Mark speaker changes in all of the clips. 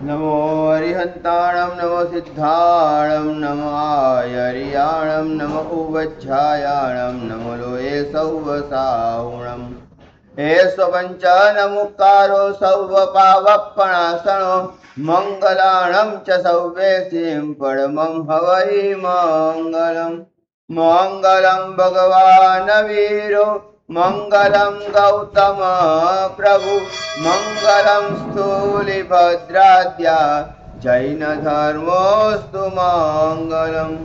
Speaker 1: नमो हरिहन्ताणं नमो सिद्धाणं नमो आयर्याणं नमो उवच्छायाणं नमो लोये सौवसाहुणम् एष्वपञ्चनमुक्कारो सौवपावपणासनो मङ्गलाणं च सौवेसिं परमं हवै मङ्गलम् मङ्गलं भगवान् वीरो मङ्गलं गौतम प्रभु मङ्गलं स्थूलिभद्राद्या जैनधर्मोऽस्तु मङ्गलम्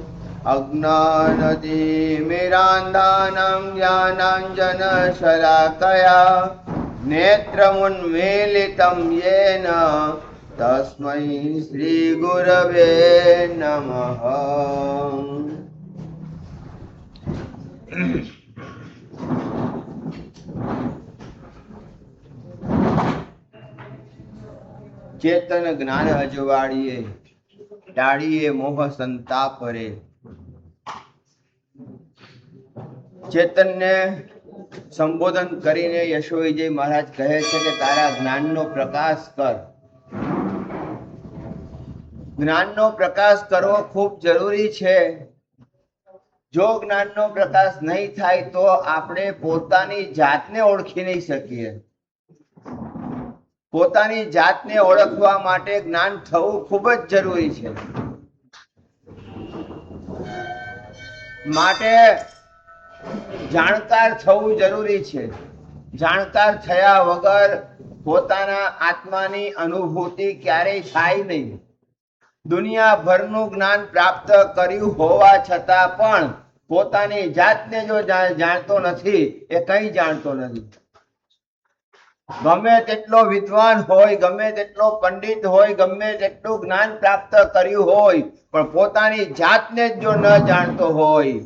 Speaker 1: अज्ञानतिमिरान्धानां ज्ञानाञ्जनशलाकया नेत्रमुन्मीलितं येन तस्मै श्रीगुरवे नमः। चेतन ज्ञान अजवाड़िए टाड़िए मोह संताप रे। चेतन ने संबोधन करीने यशो विजय महाराज कहे छे के तारा ज्ञान नो प्रकाश कर। ज्ञान नो प्रकाश करवो खूब जरूरी छे। जो ज्ञान नो प्रकाश नहीं थाय तो आपणे पोतानी जातने ओळखी नहीं सकीए। पोतानी जातने ओळखवा माटे ज्ञान थवुं खूब ज जरूरी छे। माटे जाणकार थवुं जरूरी छे। जाणकार थया वगर पोताना आत्मानी अनुभूति क्यारेय थाय नहीं। दुनियाभरનું જ્ઞાન પ્રાપ્ત કર્યું હોવા છતાં પણ પોતાની જાતને જો જાણતો નથી એ કંઈ જાણતો નથી। ગમે તેટલો વિદ્વાન હોય, ગમે તેટલો પંડિત હોય, ગમે તેટલું જ્ઞાન પ્રાપ્ત કર્યું હોય, પણ પોતાની જાતને જ જો ન જાણતો હોય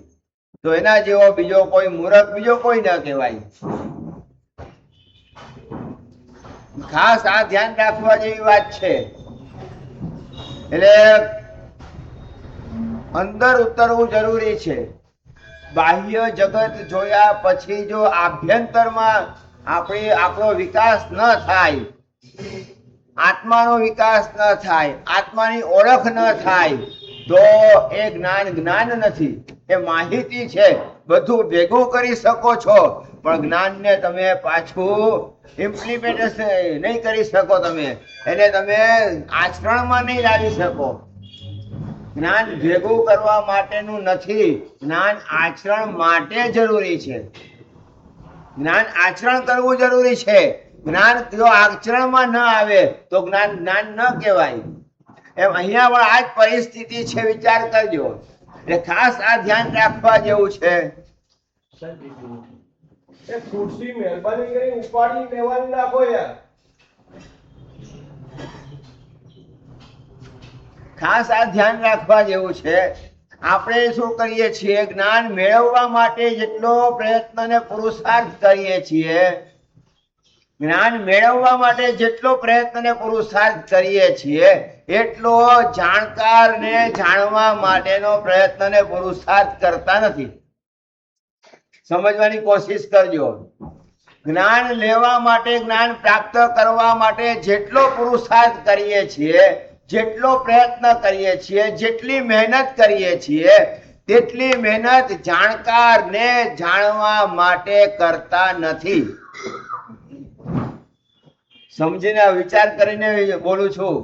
Speaker 1: તો એના જેવો બીજો કોઈ મૂર્ખ બીજો કોઈ ન કહેવાય। ખાસ આ ધ્યાન રાખવા જેવી વાત છે। એટલે અંદર ઉતરવું જરૂરી છે। બાહ્ય જગત જોયા પછી જો આભ્યંતરમાં આપણો વિકાસ ન થાય, આત્માનો વિકાસ ન થાય, આત્માની ઓળખ ન થાય તો એ જ્ઞાન નથી, એ માહિતી છે। બધું ભેગું કરી શકો છો પણ જ્ઞાનને તમે પાછું ઇમ્પ્લિમેન્ટેશન નહીં કરી શકો। એને તમે આચરણમાં નહીં લાવી શકો। જ્ઞાન ભેગું કરવા માટેનું નથી, જ્ઞાન આચરણ માટે જરૂરી છે। જ્ઞાન આચરણ કરવું જરૂરી છે। જ્ઞાન જો આચરણમાં ન આવે તો જ્ઞાન ન કહેવાય। એમ અહીંયા પણ આ જ પરિસ્થિતિ છે, વિચાર કરજો। એટલે ખાસ આ ધ્યાન રાખવા જેવું છે।
Speaker 2: ખુરશી મહેરબાની કરી ઉપાડી લેવાની નાખો યાર।
Speaker 1: ખાસ આ ધ્યાન રાખવા જેવું છે। આપણે શું કરીએ છીએ, જ્ઞાન મેળવવા માટે જેટલો પ્રયત્ન ને પુરુષાર્થ કરીએ છીએ, જ્ઞાન મેળવવા માટે જેટલો પ્રયત્ન ને પુરુષાર્થ કરીએ છીએ એટલો જાણકાર ને જાણવા માટેનો પ્રયત્ન ને પુરુષાર્થ કરતા નથી। સમજવાની કોશિશ કરજો। જ્ઞાન લેવા માટે, જ્ઞાન પ્રાપ્ત કરવા માટે જેટલો પુરુષાર્થ કરીએ છીએ, જેટલો પ્રયત્ન કરીએ છીએ, જેટલી મહેનત કરીએ છીએ, તેટલી મહેનત જાણકાર ને જાણવા માટે કરતા નથી। સમજીને વિચાર કરીને બોલું છું।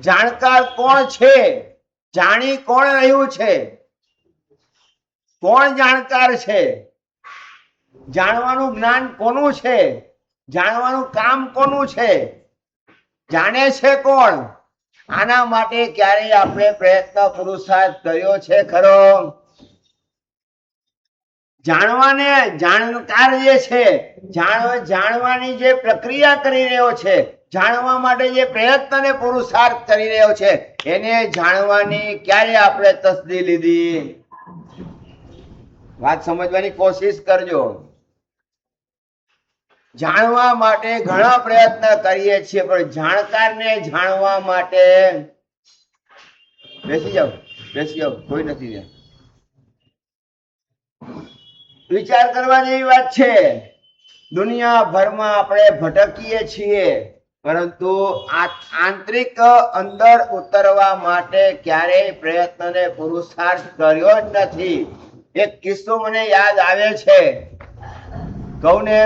Speaker 1: જાણકાર કોણ છે? જાણી કોણ રહ્યું છે? કોણ જાણકાર છે? જાણવાનું જ્ઞાન કોનું છે? જાણવાનું કામ કોનું છે? જાણે છે કોણ? આના માટે ક્યારેય આપણે પ્રયત્ન પુરુષાર્થ કર્યો છે ખરો? જાણવાને જાણકાર જે છે, જાણવાની જે પ્રક્રિયા કરી રહ્યો છે, જાણવા માટે જે પ્રયત્ન ને પુરુષાર્થ કરી રહ્યો છે, એને જાણવાની ક્યારે આપણે તસદી લીધી? વાત સમજવાની કોશિશ કરજો। જાણવા માટે ઘણા પ્રયત્ન કરીએ છીએ પણ જાણકારને જાણવા માટે બેસી જાઓ, કોઈ નથી। વિચાર કરવા જેવી વાત છે। દુનિયાભરમાં આપણે ભટકીએ છીએ, પરંતુ આંતરિક અંદર ઉતરવા માટે ક્યારેય પ્રયત્ન ને પુરુષાર્થ કર્યો જ નથી. એક કિસ્સો મને યાદ આવે છે, કહું ને,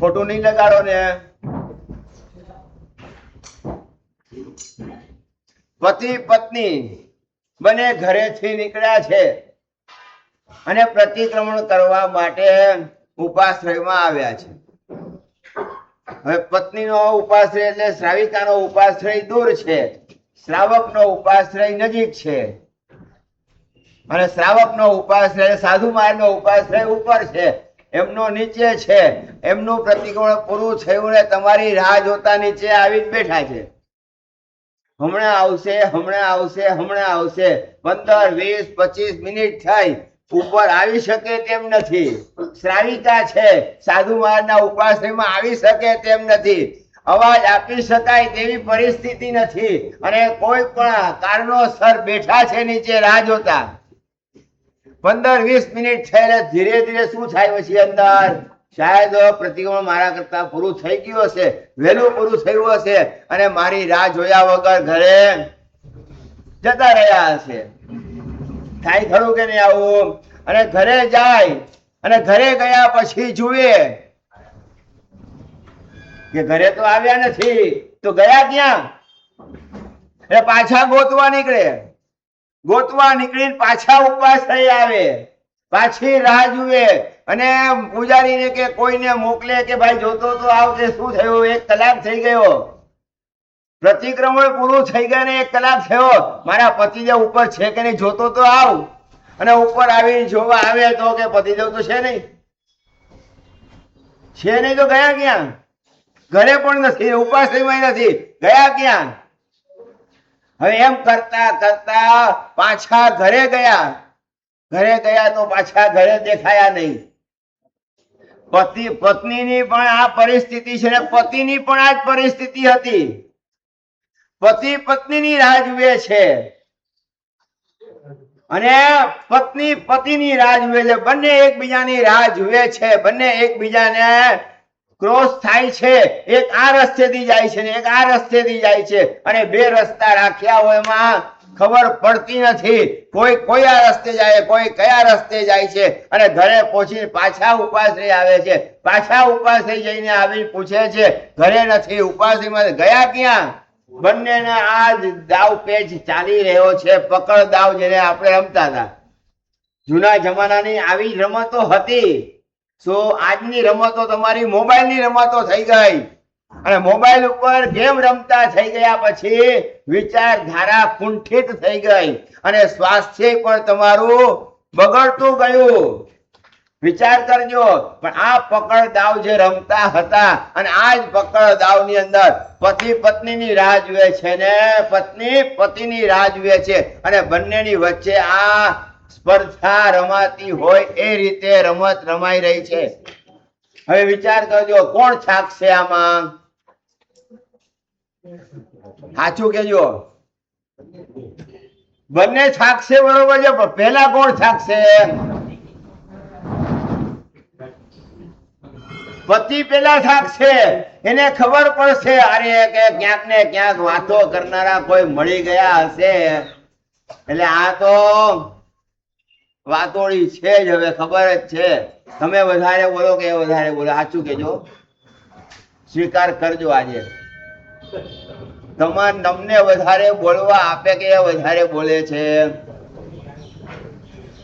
Speaker 1: ખોટું નહીં લગાડો ને. પતિ પત્ની બંને ઘરેથી નીકળ્યા છે અને પ્રતિક્રમણ કરવા માટે ઉપાશ્રયમાં આવ્યા છે. હવે પત્નીનો ઉપાશ્રય એટલે શ્રાવિકાનો ઉપાશ્રય દૂર છે, શ્રાવકનો ઉપાશ્રય નજીક છે. અને શ્રાવકનો ઉપાશ્રય સાધુ માર્ગનો ઉપાશ્રય ઉપર છે, એમનો નીચે છે. એમનું પ્રતિક્રમણ પૂરું થયું ને તમારી રાહ જોતા નીચે આવી બેઠા છે. હમણાં આવશે, હમણાં આવશે, હમણાં આવશે. 15, 20, 25 મિનિટ થઈ, ઉપર આવી શકે તેમ નથી. શ્રાવિકા છે, સાધુ મહારાજના ઉપાશ્રયમાં આવી શકે તેમ નથી. અવાજ આપી શકાય તેવી પરિસ્થિતિ નથી. અને કોઈ પણ કારણોસર બેઠા છે નીચે રાહ જોતા. 15-20 મિનિટ થયેલે ધીરે ધીરે શું થાય પછી અંદર, શાયદ પ્રતિક્રમણ મારા કરતા પૂરું થઈ ગયું હશે, વહેલું પૂરું થયું હશે અને મારી રાહ જોયા વગર ઘરે જતા રહ્યા હશે. થાય ખરું કે નહીં આવું? અને ઘરે જાય અને ઘરે ગયા પછી જુએ કે ઘરે તો આવ્યા નથી, તો ગયા ક્યાં? એ પાછા ગોતવા નીકળે. ગોતવા નીકળીને પાછા ઉપાશ્રય આવે, પાછી રાહ જુએ અને પૂજારીને કે કોઈને મોકલે કે ભાઈ જોતો તો આવ, કે શું થયું? 1 કલાક થઈ ગયો, પ્રતિક્રમણ પૂરું થઈ ગયા ને 1 કલાક થયો, મારા પતિદેવ ઉપર છે કે નહીં જોતો તો આવ. અને ઉપર આવી જોવા આવે તો કે પતિદેવ તો છે નહીં. છે નહીં તો ગયા ક્યાં? ઘરે પણ નથી, ઉપાશ્રયમાં નથી, ગયા ક્યાં? હવે એમ કરતા કરતા પાછા ઘરે ગયા. ઘરે ગયા તો પાછા ઘરે દેખાયા નહીં. પતિ પત્નીની પણ આ પરિસ્થિતિ છે ને પતિની પણ આ જ પરિસ્થિતિ હતી. પતિ પત્નીની રાહ જુએ છે અને પત્ની પતિની રાહ જુએ છે. બંને એકબીજાની રાહ જુએ છે, બંને એકબીજાને ક્રોસ થાય છે. એક આ રસ્તેથી જાય છે ને એક આ રસ્તેથી જાય છે અને 2 રસ્તા રાખ્યા હોય એમાં ખબર પડતી નથી. કોઈ આ રસ્તે જાય, કોઈ કયા રસ્તે જાય છે. અને ઘરે પહોંચી પાછા ઉપાશ્રય આવે છે. પાછા ઉપાશ્રય જઈને આવી પૂછે છે, ઘરે નથી, ઉપાશ્રયમાં ગયા ક્યાં? બંનેના આ જ દાવ પેચ ચાલી રહ્યો છે, પકડ દાવ, જેને આપણે રમતા હતા. જૂના જમાનાની આવી રમતો હતી. શું આજની રમતો તમારી મોબાઈલની રમતો થઈ ગઈ. અને મોબાઈલ ઉપર ગેમ રમતા થઈ ગયા પછી વિચારધારા કુંઠિત થઈ ગઈ અને સ્વાસ્થ્ય પણ તમારું બગડતું ગયું. વિચાર કરજો. પણ આ પકડ દાવ જે રમતા હતા અને આ જ પકડ દાવની અંદર પતિ પત્નીની રાહ જુએ છે ને પત્ની પતિની રાહ જુએ છે અને બંનેની વચ્ચે આ સ્પર્ધા રમાતી હોય એ રીતે રમત રમાઈ રહી છે. હવે વિચાર કરજો, કોણ છાકશે આમાં? સાચું કેજો. બંને છાકશે, બરોબર છે, પણ પહેલા કોણ છાકશે? પતિ પેલા થાકશે. એને ખબર પડશે, અરે કે ક્યાંક ને ક્યાંક વાતો કરનારા કોઈ મળી ગયા હશે, એટલે આ તો વાતોડી છે જ. હવે ખબર જ છે. તમે વધારે બોલો કે વધારે બોલો, સાચું કેજો, સ્વીકાર કરજો. આજે તમને વધારે બોલવા આપે કે વધારે બોલે છે?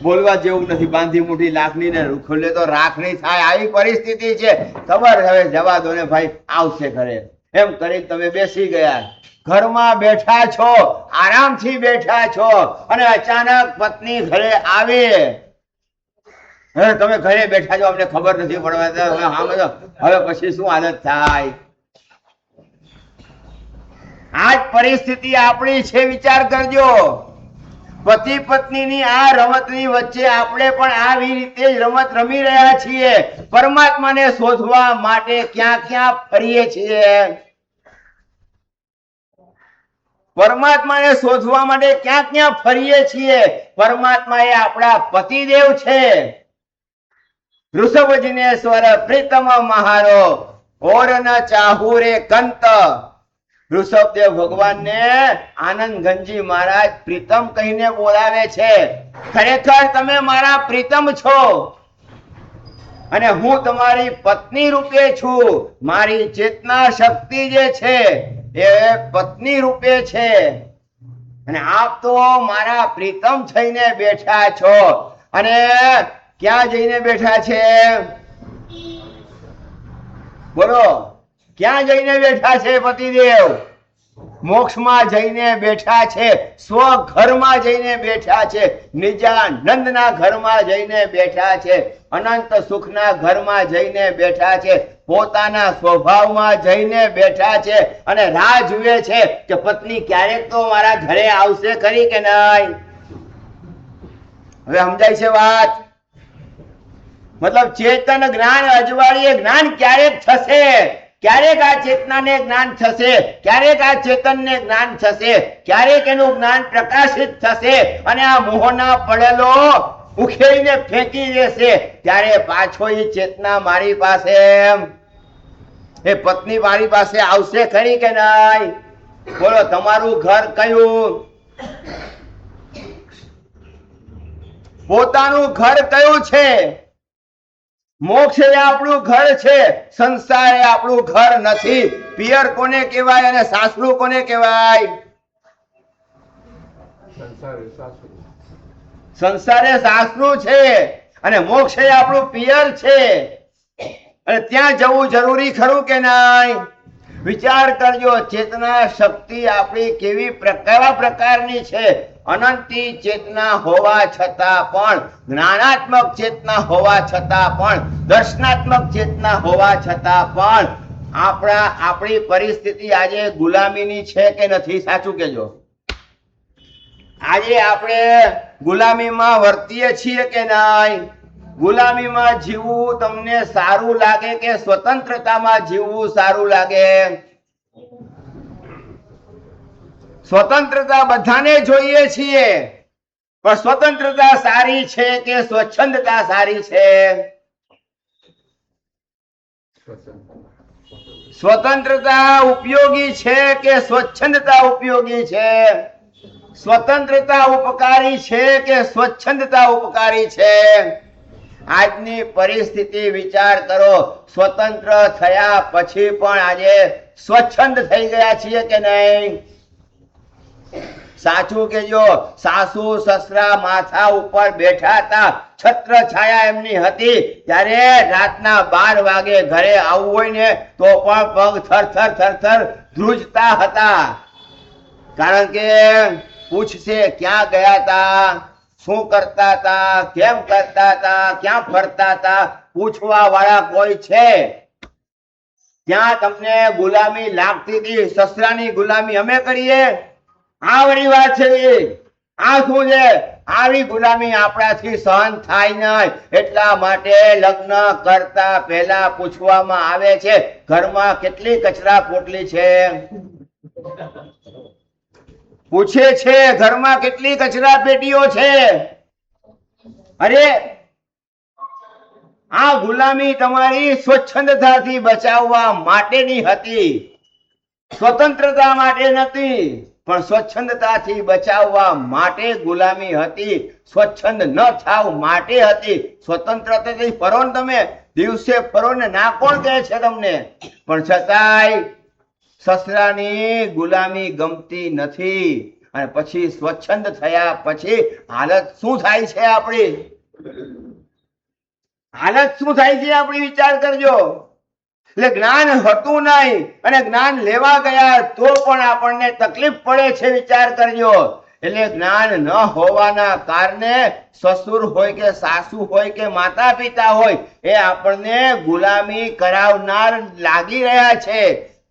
Speaker 1: બોલવા જેવું નથી. બાંધી મુઠી લાખની ને ખુલ્લે તો રાખ નહીં થાય, આવી પરિસ્થિતિ છે. ખબર હવે જવા દો ને ભાઈ, આવશે ઘરે, એમ કરી તમે બેસી ગયા. ઘરમાં બેઠા છો, આરામથી બેઠા છો અને અચાનક પત્ની ઘરે આવે. હવે તમે ઘરે બેઠા છો, અમને ખબર નથી પડવા, હવે પછી શું હાલત થાય? આ જ પરિસ્થિતિ આપણી છે. વિચાર કરજો. પતિ પત્નીની આ રમતની વચ્ચે આપણે પણ આવી રીતે જ રમત રમી રહ્યા છીએ. પરમાત્માને શોધવા માટે ક્યાં ક્યાં ફરીએ છીએ? પરમાત્માને શોધવા માટે ક્યાં ક્યાં ફરીએ છીએ? પરમાત્મા એ આપણા પતિદેવ છે. ઋષભ જિનેશ્વર પ્રીતમ મહારો ઓર ન ચાહુ રે કંત. ઋષભદેવ ભગવાનને આનંદ ગંજી મહારાજ પ્રીતમ કહીને બોલાવે છે. ખરેખર તમે મારા પ્રીતમ છો અને હું તમારી પત્ની રૂપે છું. મારી ચેતના શક્તિ જે છે એ પત્ની રૂપે છે અને આપ તો મારા પ્રીતમ થઈને બેઠા છો. અને ક્યાં જઈને બેઠા છે? બોલો, ક્યાં જઈને બેઠા છે પતિદેવ? મોક્ષમાં જઈને બેઠા છે, સ્વઘરમાં જઈને બેઠા છે, નિજાનંદના ઘરમાં જઈને બેઠા છે, અનંત સુખના ઘરમાં જઈને બેઠા છે, પોતાના સ્વભાવમાં જઈને બેઠા છે અને રાહ જુએ છે કે પત્ની ક્યારેક તો મારા ઘરે આવશે ખરી કે નહીં. હવે સમજાય છે વાત? મતલબ ચેતન જ્ઞાન અજવાળીએ જ્ઞાન ક્યારેક થશે, ક્યારેક આ ચેતનાને જ્ઞાન થશે, ક્યારેક આ ચેતનને જ્ઞાન થશે, ક્યારેક એનું જ્ઞાન પ્રકાશિત થશે અને આ મોહના પડેલો ઉખેડીને ફેંકી દેશે. ત્યારે પાછો એ ચેતના મારી પાસે, એ પત્ની મારી પાસે આવશે ખરી કે નહીં? બોલો, તમારું ઘર કયું? પોતાનું ઘર કયું છે? મોક્ષ એ આપણું ઘર છે, સંસાર એ આપણું ઘર નથી. પિયર કોને કહેવાય અને સાસરું કોને કહેવાય? સંસારે સાસરું છે અને મોક્ષ એ આપણું પિયર છે. અને ત્યાં જવું જરૂરી ખરું કે નહીં? વિચાર કરજો, ચેતના શક્તિ આપણી કેવા પ્રકારની છે? અનંતી ચેતના હોવા છતાં પણ, જ્ઞાનાત્મક ચેતના હોવા છતાં પણ, દર્શનાત્મક ચેતના હોવા છતાં પણ આપણી પરિસ્થિતિ આજે ગુલામીની છે કે નથી? સાચું કેજો. આજે આપણે ગુલામીમાં વર્તીએ છીએ કે નહીં? ગુલામીમાં જીવવું તમને સારું લાગે કે સ્વતંત્રતામાં જીવવું સારું લાગે? સ્વતંત્રતા બધાને જોઈએ છીએ, પણ સ્વતંત્રતા સારી છે કે સ્વચ્છંદતા સારી છે? સ્વતંત્રતા ઉપયોગી છે કે સ્વચ્છંદતા ઉપયોગી છે? સ્વતંત્રતા ઉપકારી છે કે સ્વચ્છંદતા ઉપકારી છે? આજની પરિસ્થિતિ વિચાર કરો. સ્વતંત્ર થયા પછી પણ આજે સ્વચ્છંદ થઈ ગયા છીએ કે નહીં? સાચું કેજો. સાસુ સસરા માથા ઉપર બેઠા હતા, છત્ર છાયા એમની હતી, ત્યારે રાતના 12 વાગે ઘરે આવવું હોય ને તો પણ પગ થરથર થરથર ધ્રુજતા હતા. કારણ કે પૂછશે ક્યાં ગયા હતા, શું કરતા હતા, કેમ કરતા હતા, ક્યાં ફરતા હતા, પૂછવા વાળા કોઈ છે? ત્યાં તમને ગુલામી લાગતી હતી. સસરાની ગુલામી અમે કરીએ? આ વળી વાત છે. આ શું છે? આવી ગુલામી આપણાથી સહન થાય નહીં. એટલા માટે લગ્ન કરતા પહેલા પૂછવામાં આવે છે ઘરમાં કેટલી કચરા પોટલી છે? પૂછે છે ઘરમાં કેટલી કચરા પેટીઓ છે? અરે, આ ગુલામી તમારી સ્વચ્છંદતાથી બચાવવા માટેની હતી, સ્વતંત્રતા માટે નથી, પણ સ્વચ્છંદતાથી બચાવવા માટે ગુલામી હતી. સ્વચ્છંદ ન થાવ માટે હતી. સ્વતંત્રતાથી ફરો ને તમે, દિવસે ફરો ને, ના કોણ કહે છે તમને? પણ છતાંય સસરાની ગુલામી ગમતી નથી. અને પછી સ્વચ્છંદ થયા પછી હાલત શું થાય છે આપણી? હાલત શું થાય છે આપણી? વિચાર કરજો. એટલે જ્ઞાન હતું નહીં અને જ્ઞાન લેવા ગયા તો પણ આપણને તકલીફ પડે છે. વિચાર કરજો. એટલે જ્ઞાન ન હોવાના કારણે સસુર હોય કે સાસુ હોય કે માતા પિતા હોય, એ આપણને ગુલામી કરાવનાર લાગી રહ્યા છે.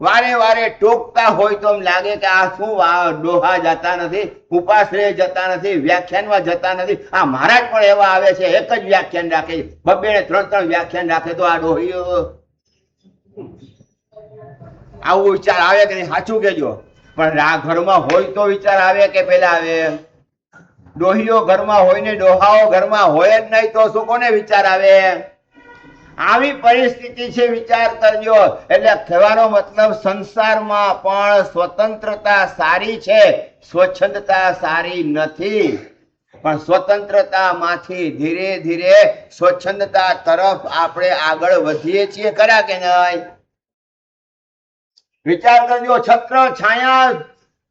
Speaker 1: વારે વારે ટોકતા હોય તો એમ લાગે કે આ શું ડોહા જતા નથી, ઉપાશ્રય જતા નથી, વ્યાખ્યાનમાં જતા નથી. આ મહારાજ પણ એવા આવે છે, એક જ વ્યાખ્યાન રાખે, 2-3 વ્યાખ્યાન રાખે તો આ ડોહીઓ. આવું વિચાર આવે કે નહીં? સાચું કેજો. પણ આ ઘરમાં હોય તો વિચાર આવે કે પેલા આવે? ડોહીઓ ઘરમાં હોય ને ડોહાઓ ઘરમાં હોય જ નહીં તો શું કોને વિચાર આવે? આવી પરિસ્થિતિ છે, વિચાર કરજો. એટલે કહેવાનો મતલબ સંસારમાં પણ સ્વતંત્રતા સારી છે, સ્વચ્છંદતા સારી નથી. પણ સ્વતંત્રતામાંથી ધીરે ધીરે સ્વચ્છંદતા તરફ આપણે આગળ વધીએ છીએ, ખરા કે નહીં? વિચાર કરજો, છત્ર છાયા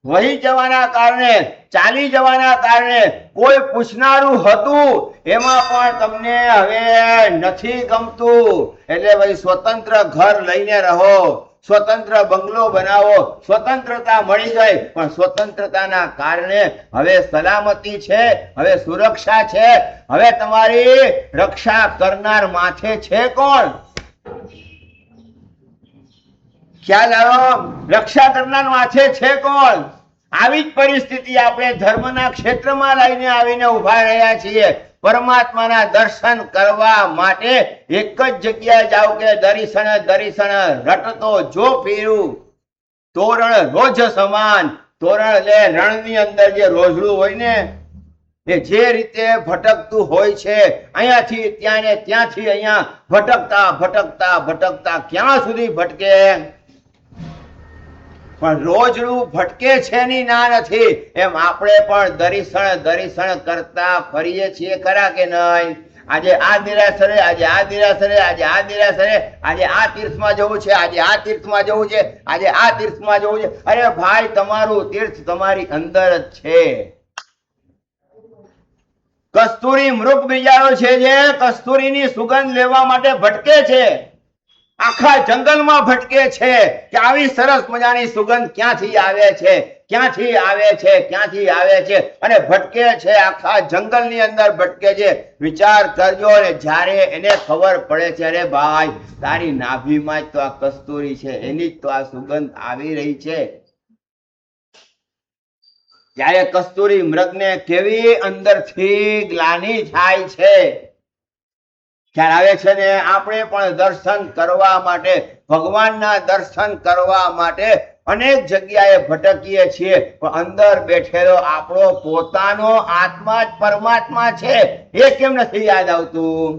Speaker 1: વહી જવાના કારણે, ચાલી જવાના કારણે કોઈ પૂછનારું હતું, એમાં પણ તમને હવે નથી ગમતું. એટલે ભાઈ સ્વતંત્ર ઘર લઈને રહો, સ્વતંત્ર બંગલો બનાવો. સ્વતંત્રતા મળી ગઈ, પણ સ્વતંત્રતાના કારણે હવે સલામતી છે, હવે સુરક્ષા છે. હવે તમારી રક્ષા કરનાર માથે છે કોણ? ખ્યાલ આવ્યો? રક્ષા કરનાર માથે છે કોણ? આવી જ પરિસ્થિતિ આપણે ધર્મના ક્ષેત્રમાં લઈને આવીને ઉભા રહ્યા છીએ. પરમાત્માના દર્શન કરવા માટે એક જ જગ્યાએ જાવ કે દર્શન દર્શન રટતો જો ફીરું, તોરણ રોજ સમાન. તોરણ એટલે રણની અંદર જે રોજડું હોય ને, એ જે રીતે ભટકતું હોય છે, અહીંયાથી ત્યાં ને ત્યાંથી અહીંયા ભટકતા ભટકતા ભટકતા ક્યાં સુધી ભટકે? પણ રોજડું ભટકે છે ની ના નથી. એમ આપણે પણ દર્શન દર્શન કરતા ફરીએ છીએ, ખરા કે નહીં? આજે આ દેરાસરે, આજે આ દેરાસરે, આજે આ દેરાસરે, આજે આ તીર્થમાં જવું છે, આજે આ તીર્થમાં જવું છે, આજે આ તીર્થમાં જવું છે. અરે ભાઈ, તમારું તીર્થ તમારી અંદર જ છે. કસ્તુરી મૃગ બીજારો છે જે કસ્તુરીની સુગંધ લેવા માટે ભટકે છે, આખા જંગલમાં ભટકે છે કે આવી સરસ મજાની સુગંધ ક્યાંથી આવે છે, ક્યાંથી આવે છે, ક્યાંથી આવે છે, અને ભટકે છે, આખા જંગલની અંદર ભટકે છે. વિચાર કરજો. ને જ્યારે એને ખબર પડે છે, અરે ભાઈ, તારી નાભીમાં જ તો આ કસ્તુરી છે, એની જ તો આ સુગંધ આવી રહી છે, ત્યારે કસ્તુરી મૃગને કેવી અંદરથી ગ્લાનિ થાય છે. ખ્યાલ આવે છે ને? આપણે પણ દર્શન કરવા માટે, ભગવાનના દર્શન કરવા માટે અનેક જગ્યાએ ભટકીએ છીએ, પણ અંદર બેઠેલો આપણો પોતાનો આત્મા જ પરમાત્મા છે, એ કેમ નથી યાદ આવતું?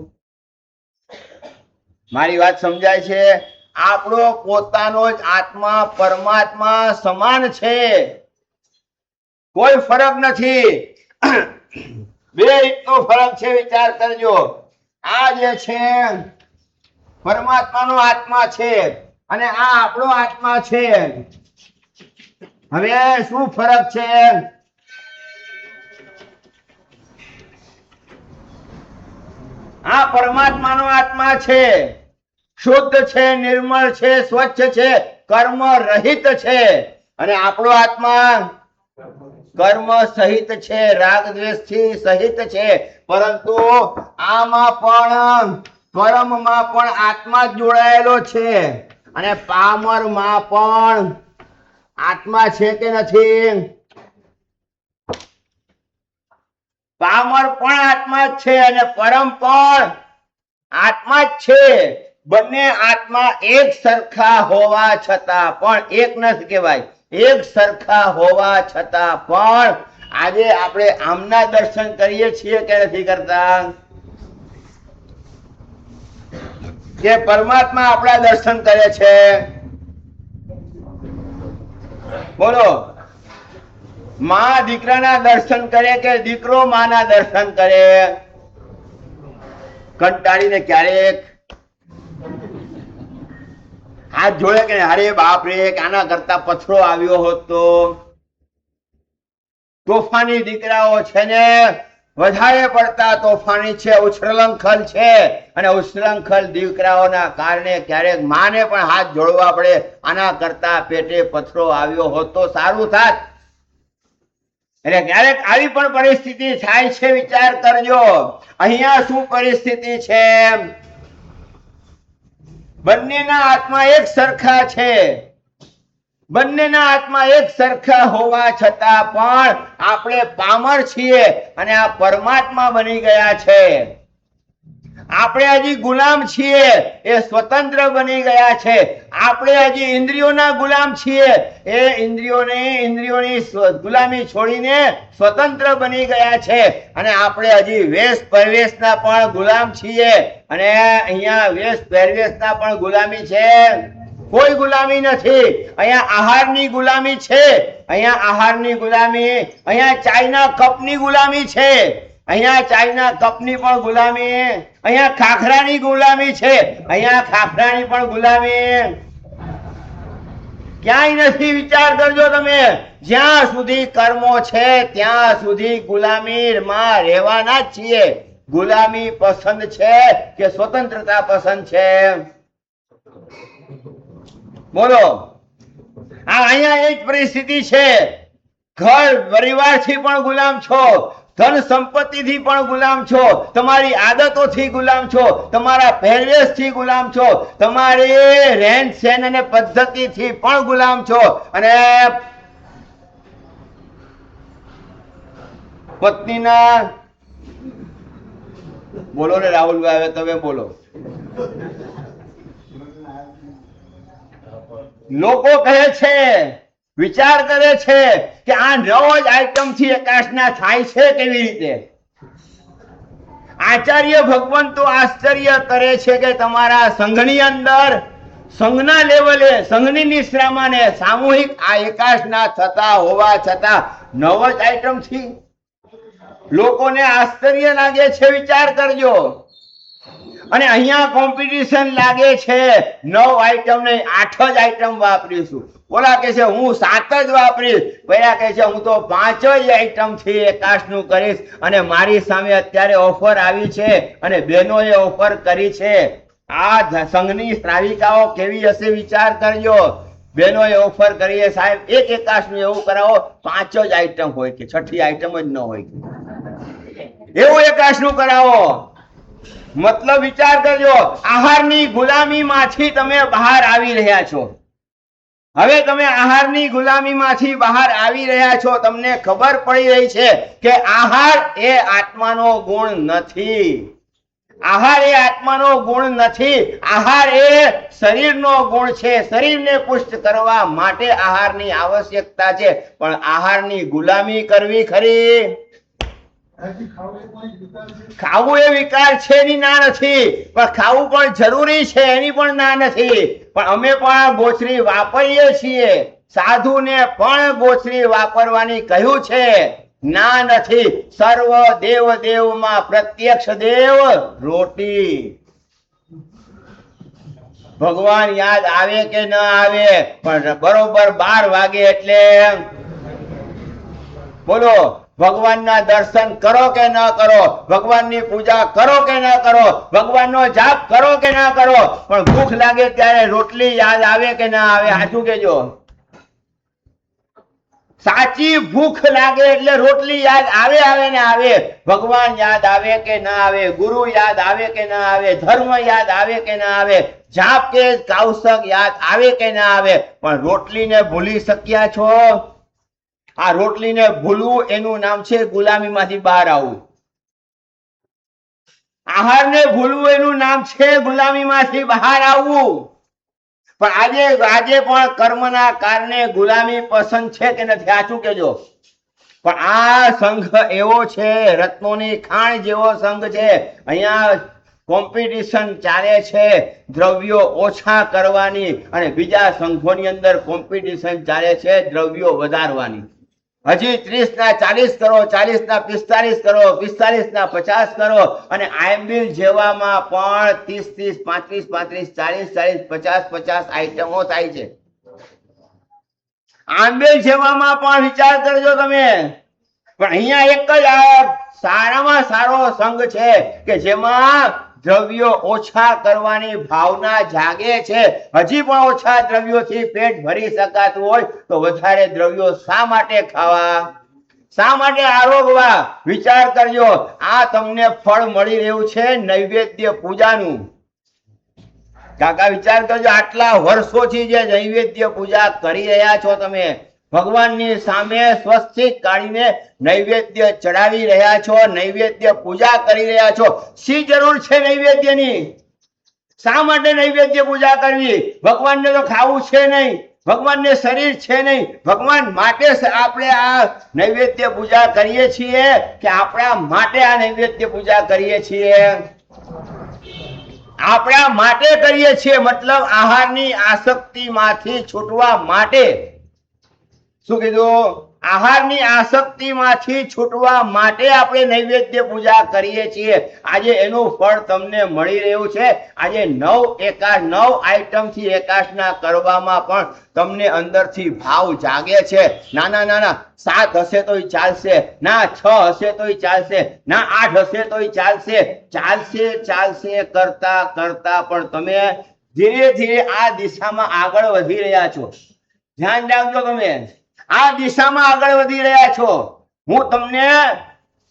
Speaker 1: મારી વાત સમજાય છે? આપણો પોતાનો જ આત્મા પરમાત્મા સમાન છે, કોઈ ફરક નથી. બે રીતનો ફરક છે, વિચાર કરજો. આ જે છે પરમાત્માનો આત્મા છે, અને આ આપણો આત્મા છે. હવે શું ફરક છે? આ પરમાત્માનો આત્મા છે, શુદ્ધ છે, નિર્મળ છે, સ્વચ્છ છે, કર્મ રહિત છે. અને આપણો આત્મા કર્મ સહિત છે, રાગ દ્વેષથી સહિત છે. પરંતુ આમાં પણ પરમમાં પણ આત્મા જોડાયેલો છે, અને પામરમાં પણ આત્મા છે કે નથી? પામર પણ આત્મા જ છે, અને પરમ પણ આત્મા જ છે. બંને આત્મા એક સરખા હોવા છતાં પણ, એક નથી કહેવાય, એક સરખા હોવા છતાં પણ આજે આપણે આમના દર્શન કરીએ છીએ કે નથી કરતા? કે પરમાત્મા આપણા દર્શન કરે છે? બોલો. માં દીકરાના દર્શન કરે કે દીકરો માના દર્શન કરે? કંટાળીને ક્યારેક હાથ જોડે કે અરે બાપ રે, આના કરતા પથરો આવ્યો હોત તો. તોફાની દીકરાઓ છે ને, વધારે પડતા તોફાની છે, ઉચ્છૃંખલ છે, અને ઉચ્છૃંખલ દીકરાઓના કારણે ક્યારેક માને પણ હાથ જોડવા પડે, આના કરતા પેટે પથરો આવ્યો હોત તો સારું થાત. એટલે ક્યારેક આવી પણ પરિસ્થિતિ થાય છે, વિચાર કરજો. અહીંયા શું પરિસ્થિતિ છે? બંનેના આત્મા એક સરખા છે, બંનેના આત્મા એક સરખા હોવા છતાં પણ આપણે પામર છીએ અને આ પરમાત્મા બની ગયા છે. આપણે હજી ગુલામ છીએ, એ સ્વતંત્ર બની ગયા છે. આપણે હજી ઇન્દ્રિયોના ગુલામ છીએ, એ ઇન્દ્રિયોની ગુલામી છોડીને સ્વતંત્ર બની ગયા છે. અને આપણે હજી વેશ પરવેશના પણ ગુલામ છીએ, અને અહીંયા વેશ પરવેશના પણ ગુલામી છે. કોઈ ગુલામી નથી. અહીંયા આહારની ગુલામી છે, અહીંયા આહારની ગુલામી, અહીંયા ચાયના કપની ગુલામી છે, અહીંયા ચાયના કપની પણ ગુલામી, અહીંયા ખાખરાની ગુલામી છે, અહીંયા ખાખરાની પણ ગુલામી. ક્યાંય નથી. વિચાર કરજો તમે. જ્યાં સુધી કર્મો છે ત્યાં સુધી ગુલામીમાં રહેવાના જ છીએ. ગુલામી પસંદ છે કે સ્વતંત્રતા પસંદ છે? બોલો. અહીંયા એ જ પરિસ્થિતિ છે. ઘર પરિવારથી પણ ગુલામ છો, ધન સંપત્તિથી પણ ગુલામ છો, તમારી આદતોથી ગુલામ છો, તમારા પહેરવેશથી ગુલામ છો, તમારી રહેન સહેન અને પદ્ધતિથી પણ ગુલામ છો, અને પત્નીના, બોલો ને રાહુલભાઈ, હવે તમે બોલો. લોકો કહે છે, વિચાર કરે છે કે આ નવો જ આઈટમ થી આકાશના થાય છે કેવી રીતે? આચાર્ય ભગવાન તો આશ્ચર્ય કરે છે કે તમારા સંઘની અંદર, સંઘના લેવલે, સંઘની નિશ્રામાં ને સામૂહિક આ એકાશના થતા હોવા છતાં નવો જ આઈટમ થી લોકોને આશ્ચર્ય લાગે છે. વિચાર કરજો. અને અહીંયા કોમ્પિટિશન લાગે છે. 9 આઈટમ નહીં, 8 જ આઈટમ વાપરીશું. ઓલા કહે છે હું 7 જ વાપરીશ, પેલા કહે છે હું તો 5 જ આઈટમ થી એકાશનું કરીશ. અને મારી સામે અત્યારે ઓફર આવી છે અને બહેનોએ ઓફર કરી છે. આ સંઘની શ્રાવિકાઓ કેવી હશે? વિચાર કરજો. બહેનોએ ઓફર કરીએ, સાહેબ એક એકાશનું એવું કરાવો 5 જ આઈટમ હોય કે 6ઠી આઈટમ જ ન હોય, એવું એકાશનું કરાવો. મતલબ વિચાર કરજો. આહારની ગુલામીમાંથી તમે બહાર આવી રહ્યા છો. હવે તમે આહારની ગુલામીમાંથી બહાર આવી રહ્યા છો. તમને ખબર પડી રહી છે કે આહાર એ આત્માનો ગુણ નથી. આહાર એ આત્માનો ગુણ નથી. આહાર એ શરીરનો ગુણ છે. શરીરને પુષ્ટ કરવા માટે આહારની આવશ્યકતા છે. પણ આહારની ગુલામી કરવી ખરી? ખાવું એ વિકાર છે એની ના નથી, પણ ખાવું પણ જરૂરી છે એની પણ ના નથી. પણ અમે પણ ગોચરી વાપરીએ છીએ. સાધુને પણ ગોચરી વાપરવાની કહ્યું છે, ના નથી. સર્વ દેવ દેવમાં પ્રત્યક્ષ દેવ રોટી. ભગવાન યાદ આવે કે ન આવે, પણ બરોબર 12 વાગે એટલે બોલો, ભગવાનના દર્શન કરો કે ન કરો, ભગવાનની પૂજા કરો કે ન કરો, ભગવાનનો જાપ કરો કે ન કરો, પણ ભૂખ લાગે ત્યારે રોટલી યાદ આવે કે ના આવે? સાચું કેજો. સાચી ભૂખ લાગે એટલે રોટલી યાદ આવે ને આવે. ભગવાન યાદ આવે કે ના આવે, ગુરુ યાદ આવે કે ના આવે, ધર્મ યાદ આવે કે ના આવે, જાપ કે કૌશક યાદ આવે કે ના આવે, પણ રોટલીને ભૂલી શક્યા છો? આ રોટલીને ભૂલવું એનું નામ છે ગુલામીમાંથી બહાર આવવું. આહારને ભૂલવું એનું નામ છે ગુલામીમાંથી બહાર આવવું. પણ આજે પણ કર્મના કારણે ગુલામી પસંદ છે કે નથી? સાચું કેજો. પણ આ સંઘ એવો છે, રત્નોની ખાણ જેવો સંઘ છે. અહીંયા કોમ્પિટિશન ચાલે છે દ્રવ્યો ઓછા કરવાની, અને બીજા સંઘોની અંદર કોમ્પિટિશન ચાલે છે દ્રવ્યો વધારવાની. હજી 30 ના 40 કરો, 40 ના 45 કરો, 45 ના 50 કરો. અને આયંબિલ જેવામાં પણ 30 30, 35 35, 40 40, 50 50 આઈટમો થાય છે. આંબેલ જેવામાં પણ વિચાર કરજો તમે. પણ અહીંયા એક જ સારામાં સારો સંઘ છે કે જેમાં દ્રવ્યો ઓછા કરવાની ભાવના જાગે છે. હજી પણ ઓછા દ્રવ્યોથી પેટ ભરી શકાતું હોય તો વધારે દ્રવ્યો શા માટે ખાવા? શા માટે આરોગવા? વિચાર કરજો. આ તમને ફળ મળી રહ્યું છે નૈવેદ્ય પૂજાનું. કાકા વિચાર કરજો, આટલા વર્ષોથી જે નૈવેદ્ય પૂજા કરી રહ્યા છો તમે, ભગવાનની સામે સ્વસ્તિક કાઢીને નૈવેદ્ય ચડાવી રહ્યા છો, નૈવેદ્ય પૂજા કરી રહ્યા છો. શી જરૂર છે નૈવેદ્યની? શા માટે નૈવેદ્ય પૂજા કરવી? ભગવાનને તો ખાવું છે નહીં, ભગવાનને શરીર છે નહીં. ભગવાન માટે આપણે આ નૈવેદ્ય પૂજા કરીએ છીએ કે આપણા માટે આ નૈવેદ્ય પૂજા કરીએ છીએ? આપણા માટે કરીએ છીએ. મતલબ આહારની આસક્તિમાંથી છૂટવા માટે. શું કીધું? આહારની આસક્તિમાંથી છૂટવા માટે આપણે નૈવેદ્ય પૂજા કરીએ છીએ. આજે એનું ફળ તમને મળી રહ્યું છે. આજે 9 આઈટમથી એકાદશના કરવામાં પણ તમને અંદરથી ભાવ જાગે છે. નાના 7 હશે તોય ચાલશે, ના 6 હશે તોય ચાલશે, ના 8 હશે તોય ચાલશે. ચાલશે કરતા કરતા પણ તમે ધીરે ધીરે આ દિશામાં આગળ વધી રહ્યા છો. ધ્યાન રાખજો, તમે આ દિશામાં આગળ વધી રહ્યા છો. હું તમને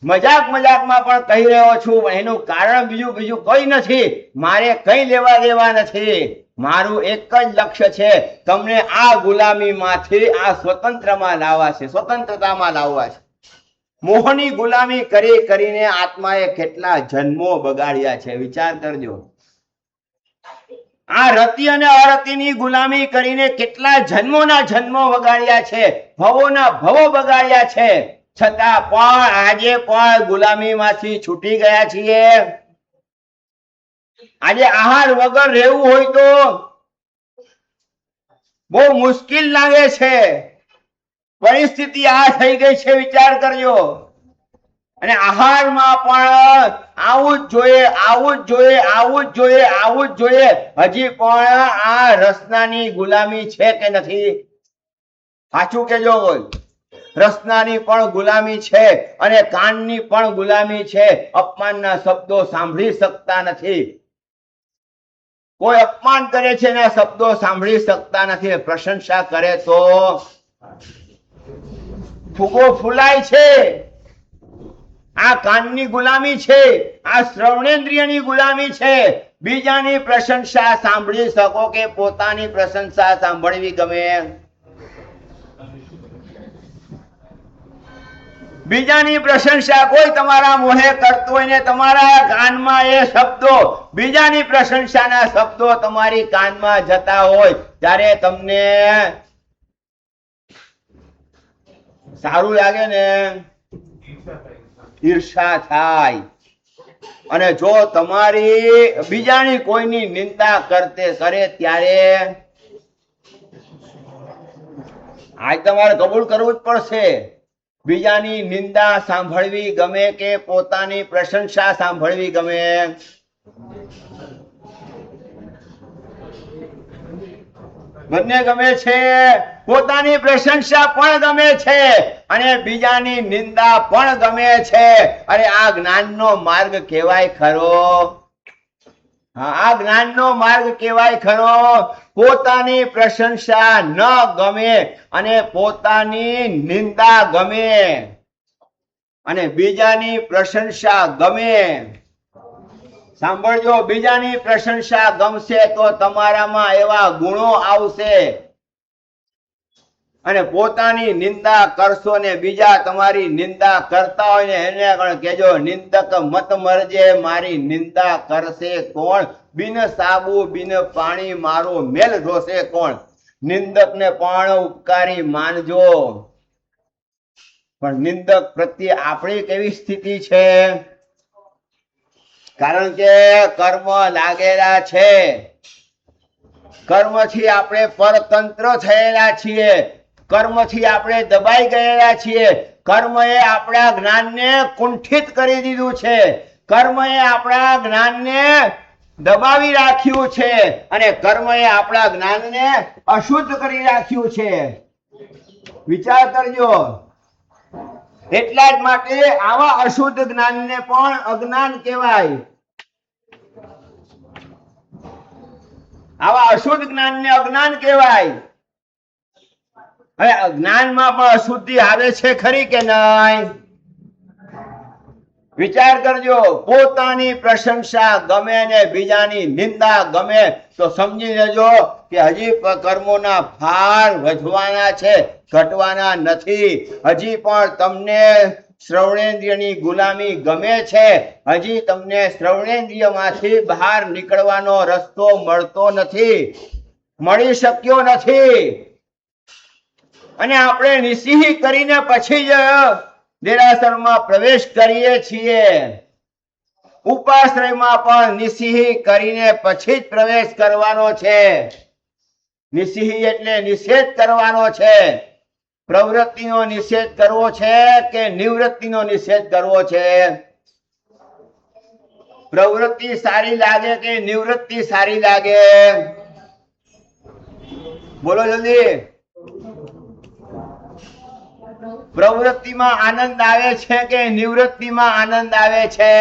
Speaker 1: મજાકમાં પણ કહી રહ્યો છું. એનું કારણ બીજું કોઈ નથી. મારે કઈ લેવા દેવા નથી. મારું એક જ લક્ષ્ય છે, તમને આ ગુલામીમાંથી આ સ્વતંત્રમાં લાવવા છે, સ્વતંત્રતામાં લાવવા છે. મોહની ગુલામી કરીને આત્માએ કેટલા જન્મો બગાડ્યા છે, વિચાર કરજો. આ રતિ અને અરતિની ગુલામી કરીને કેટલા જન્મોના જન્મો બગાડ્યા છે, ભવોના ભવો બગાડ્યા છે. છતાં પણ આજે પણ ગુલામીમાંથી છૂટી ગયા છીએ. આજે આહાર વગર રહેવું હોય તો બહુ મુશ્કેલ લાગે છે. પરિસ્થિતિ આ થઈ ગઈ છે, વિચાર કરજો. અને આહારમાં પણ આવું જ જોઈએ. હજી પણ આ રસનાની ગુલામી છે કે નથી? સાચું કેજો. રસનાની પણ ગુલામી છે અને કાનની પણ ગુલામી છે. અપમાનના શબ્દો સાંભળી શકતા નથી. કોઈ અપમાન કરે છે એના શબ્દો સાંભળી શકતા નથી. પ્રશંસા કરે તો ફૂગો ફૂલાય છે. આ કાનની ગુલામી છે, આ શ્રવણેન્દ્રિયની ગુલામી છે. બીજાની પ્રશંસા સાંભળી શકો કે પોતાની પ્રશંસા સાંભળવી ગમે? બીજાની પ્રશંસા કોઈ તમારા મોહે કરતું હોય ને તમારા કાનમાં એ શબ્દો, બીજાની પ્રશંસાના શબ્દો તમારી કાનમાં જતા હોય ત્યારે તમને સારું લાગે ને? ઈર્ષા થાય. અને જો તમારી બીજાની કોઈની નિંદા કરે ત્યારે આજ તમારે કબૂલ કરવું જ પડશે. બીજાની નિંદા સાંભળવી ગમે કે પોતાની પ્રશંસા સાંભળવી ગમે? બંને ગમે છે. પોતાની પ્રશંસા પણ ગમે છે અને બીજાની નિંદા પણ ગમે છે. અરે આ જ્ઞાનનો માર્ગ કહેવાય ખરો? હા, આ જ્ઞાનનો માર્ગ કહેવાય ખરો? પોતાની પ્રશંસા ન ગમે અને પોતાની નિંદા ગમે અને બીજાની પ્રશંસા ગમે. સાંભળજો, બીજાની પ્રશંસા ગમશે તો તમારામાં એવા ગુણો આવશે. અને પોતાની નિંદા કરશો ને બીજા તમારી નિંદા કરતા હોય ને એને પણ કહેજો, નિંદક મત મરજે, મારી નિંદા કરશે કોણ? બિન સાબુ બિન પાણી મારો મેલ ધોશે કોણ? નિંદક ને પણ ઉપકારી માનજો. પણ નિંદક પ્રત્યે આપણી કેવી સ્થિતિ છે? કારણ કે કર્મ લાગેલા છે. કર્મથી આપણે પરતંત્ર થયેલા છીએ. કર્મથી આપણે દબાઈ ગયેલા છીએ. કર્મ એ આપણા જ્ઞાનને કુંઠિત કરી દીધું છે. કર્મ એ આપણા જ્ઞાનને દબાવી રાખ્યું છે અને કર્મ એ આપણા જ્ઞાનને અશુદ્ધ કરી રાખ્યું છે. વિચાર કરજો. એટલા જ માટે આવા અશુદ્ધ જ્ઞાનને પણ અજ્ઞાન કહેવાય. આવા અશુદ્ધ જ્ઞાનને અજ્ઞાન કહેવાય. હવે જ્ઞાનમાં પણ અશુદ્ધિ આવે છે ખરી કે નહીં? વિચાર કરજો, પોતાની પ્રશંસા ગમે ને બીજાની નિંદા ગમે તો સમજી લેજો કે હજી કર્મોના ભાર વધવાના છે, ઘટવાના નથી. હજી પણ તમને શ્રવણેન્દ્રિયની ગુલામી ગમે છે, હજી તમને શ્રવણેન્દ્રિયમાંથી બહાર નીકળવાનો રસ્તો મળતો નથી, મળી શક્યો નથી. અને આપણે નિસિંહ કરીને પછી જ દેરાસરમાં પ્રવેશ કરીએ છીએ. ઉપાશ્રયમાં પણ નિસિંહ કરીને પછી જ પ્રવેશ કરવાનો છે. નિસિંહ એટલે નિષેધ કરવાનો છે. પ્રવૃત્તિનો નિષેધ કરવો છે કે નિવૃત્તિનો નિષેધ કરવો છે? પ્રવૃત્તિ સારી લાગે કે નિવૃત્તિ સારી લાગે? બોલો જલ્દી. પ્રવૃત્તિમાં આનંદ આવે છે કે નિવૃત્તિમાં આનંદ આવે છે?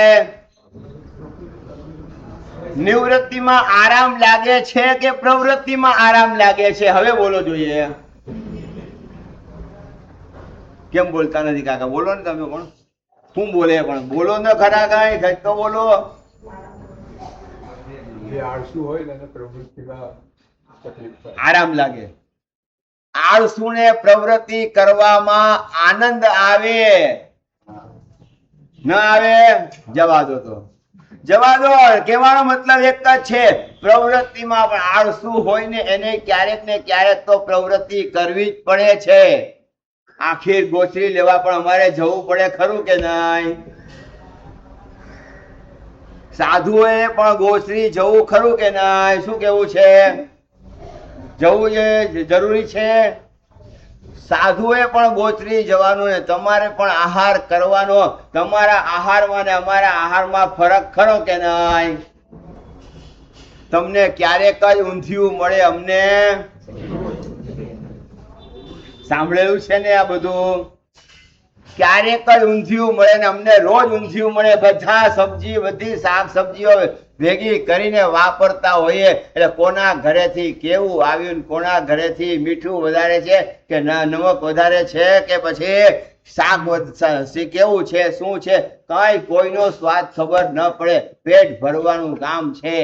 Speaker 1: નિવૃત્તિમાં આરામ લાગે છે કે પ્રવૃત્તિમાં આરામ લાગે છે? હવે બોલો જોઈએ. કેમ બોલતા નથી કાકા? બોલો ને તમે પણ. શું બોલે પણ બોલો ને ખરા, કઈ ઘટ તો બોલો.
Speaker 2: જે આળસુ હોય ને એને પ્રવૃત્તિમાં તકલીફ થાય.
Speaker 1: આરામ લાગે. આળસુને પ્રવૃત્તિ કરવામાં આનંદ આવે ન આવે? જવા દો તો જવા દો. કહેવાનો મતલબ એક જ છે, પ્રવૃત્તિમાં પણ આળસુ હોય ને એને ક્યારેક ને ક્યારેક તો પ્રવૃત્તિ કરવી જ પડે છે. આખીર ગોચરી લેવા પણ અમારે જવું પડે ખરું કે નહીં? સાધુઓએ પણ ગોચરી જવું ખરું કે નહીં? શું કેવું છે? જવું એ જરૂરી છે. સાધુએ પણ ગોચરી જવાનું ને તમારે પણ આહાર કરવાનો. તમારા આહારમાં ને અમારા આહારમાં ફરક ખરો કે નહીં? તમને ક્યારેક જ ઊંધિયું મળે, અમને સાંભળેલું છે ને આ બધું. ક્યારેક જ ઊંધિયું મળે ને અમને રોજ ઊંધિયું મળે. બધા સબ્જી, બધી શાક સબ્જીઓ ભેગી કરીને વાપરતા હોઈએ એટલે કોના ઘરેથી કેવું આવ્યું, કોના ઘરેથી મીઠું વધારે છે કે નમક વધારે છે કે પછી શાક કેવું છે, શું છે, કઈ કોઈનો સ્વાદ ખબર ન પડે. પેટ ભરવાનું કામ છે.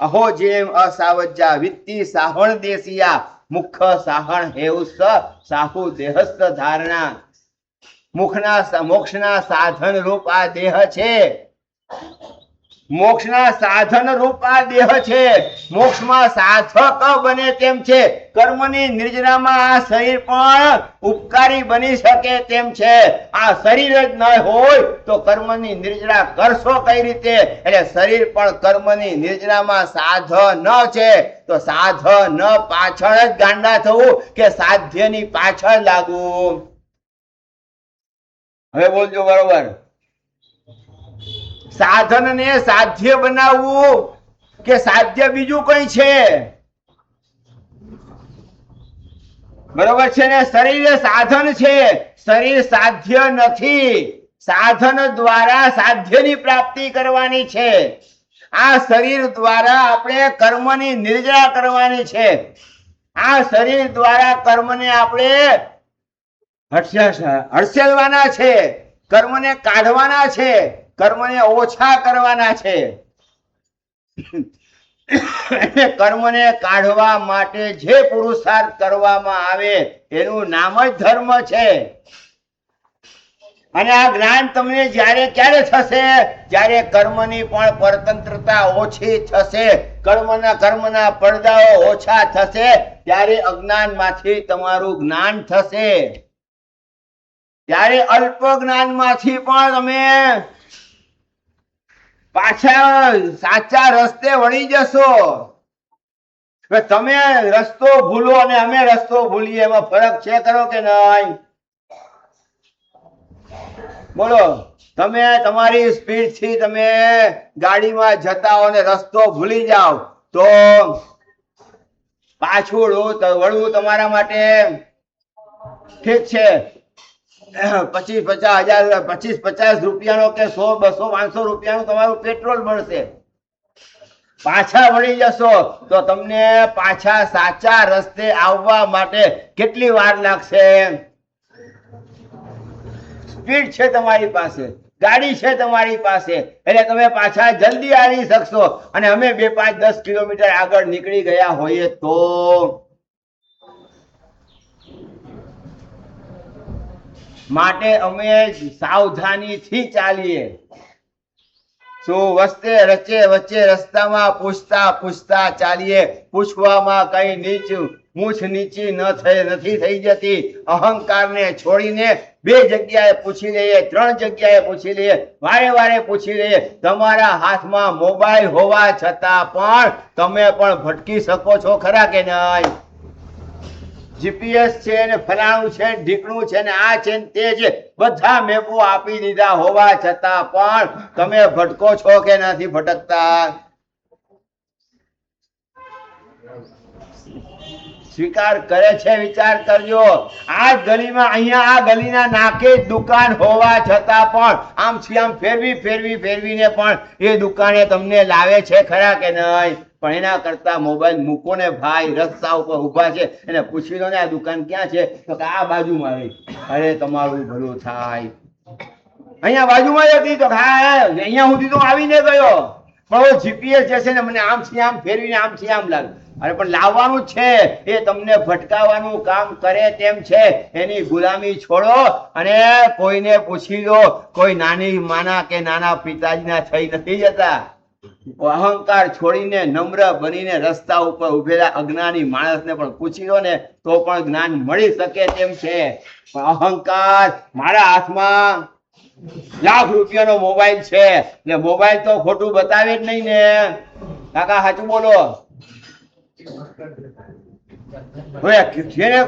Speaker 1: અહો જેમ અસાવજ્જા વિત્તી સાહણ દેશિયા મુખ સાહણ હેઉસ સાહુ દેહસ્થ ધારણા. મોક્ષના સાધન રૂપ આ દેહ છે. મોક્ષના સાધન રૂપ આ દેહ છે. મોક્ષમાં સાધક બને તેમ છે. કર્મની નિર્જરામાં આ શરીર પણ ઉપકારી બની શકે તેમ છે. આ શરીર જ ન હોય તો કર્મની નિર્જરા કરશો કઈ રીતે? એટલે શરીર પણ કર્મની નિર્જરામાં સાધન છે. તો સાધન પાછળ જ ગાંડા થવું કે સાધ્યની પાછળ લાગવું? હવે બોલજો બરોબર. સાધન ને સાધ્ય બનાવવું કે સાધ્ય બીજું કઈ છે? બરોબર છે ને? શરીર સાધન છે, શરીર સાધ્ય નથી. સાધન દ્વારા સાધ્યની પ્રાપ્તિ કરવાની છે. આ શરીર દ્વારા આપણે કર્મની નિર્જરા કરવાની છે. આ શરીર દ્વારા કર્મને આપણે હડસેલવાના છે, કર્મને કાઢવાના છે, કર્મને ઓછા કરવાના છે. કર્મને કાઢવા માટે જે પુરુષાર્થ કરવામાં આવે એનું નામ જ ધર્મ છે. અને આ જ્ઞાન તમને જ્યારે ક્યારે થશે? જ્યારે કર્મની પણ પરતંત્રતા ઓછી થશે, કર્મના પડદાઓ ઓછા થશે, ત્યારે અજ્ઞાનમાંથી તમારું જ્ઞાન થશે. ત્યારે અલ્પ જ્ઞાનમાંથી પણ તમે પાછા સાચા રસ્તે વળી જશો. તમે રસ્તો ભૂલો અને અમે રસ્તો ભૂલીએ, એમાં ફરક છે ખરો કે નહીં? બોલો. તમે તમારી સ્પીડ થી તમે ગાડીમાં જતા હો ને રસ્તો ભૂલી જાઓ તો પાછું વળવું તમારા માટે ઠીક છે. 25-50 રૂપિયાનો કે 100-200-500 રૂપિયાનું તમારું પેટ્રોલ મળશે. પાછા વળી જશો તો તમને પાછા સાચા રસ્તે આવવા માટે કેટલી વાર લાગશે? સ્પીડ છે તમારી પાસે, ગાડી છે તમારી પાસે, એટલે તમે પાછા જલ્દી આવી શકશો. અને અમે 2, 5, 10 કિલોમીટર આગળ નીકળી ગયા હોઈએ તો માટે અમે સાવધાનીથી ચાલીએ. શું વચ્ચે રસ્તામાં પૂછતા ચાલીએ. પૂછવામાં કઈ મૂછ નીચી નથી થઈ જતી. અહંકારને છોડીને 2 જગ્યાએ પૂછી લઈએ, 3 જગ્યાએ પૂછી લઈએ, વારે પૂછી લઈએ. તમારા હાથમાં મોબાઈલ હોવા છતાં પણ તમે પણ ભટકી શકો છો ખરા કે નહીં? જીપીએસ છે ને ફલાણું છે, ઢીકણું છે ને આ છે ને તે છે, બધા મેપો આપી દીધા હોવા છતાં પણ તમે ભટકો છો કે નથી ભટકતા? સ્વીકાર કરે છે? વિચાર કરજો. આ ગલીમાં, અહીંયા આ ગલીના નાકે દુકાન હોવા છતાં પણ આમ ફેરવીને પણ એ દુકાને તમને લાવે છે ખરા કે નહીં? પણ એના કરતા મોબાઈલ મૂકો ને ભાઈ, રસ્તા ઉપર ઊભા છે એને પૂછી લો ને આ દુકાન ક્યાં છે, તો કે આ બાજુમાં રહી. અરે તમારું ભલું થાય, અહીંયા બાજુમાં જ હતી, તો હા અહીંયા સુધી તો આવીને ગયો, પણ જીપીએસ જે છે ને મને આમથી આમ ફેરવીને આમથી આમ લાગે. અરે પણ લાવવાનું જ છે, એ તમને ભટકાવવાનું કામ કરે તેમ છે. એની ગુલામી છોડો અને કોઈને પૂછી લો. કોઈ નાની માના કે નાના પિતાજીના થઈ નથી જતા. અહંકાર છોડીને નમ્ર બનીને રસ્તા ઉપર ઉભેલા અજ્ઞાની માણસને પણ પૂછી લો ને તો પણ જ્ઞાન મળી શકે તેમ છે. પણ અહંકાર, મારા હાથમાં લાખ રૂપિયાનો મોબાઈલ છે એટલે મોબાઈલ તો ખોટું બતાવે જ નહીં ને કાકા, સાચું બોલો. જેને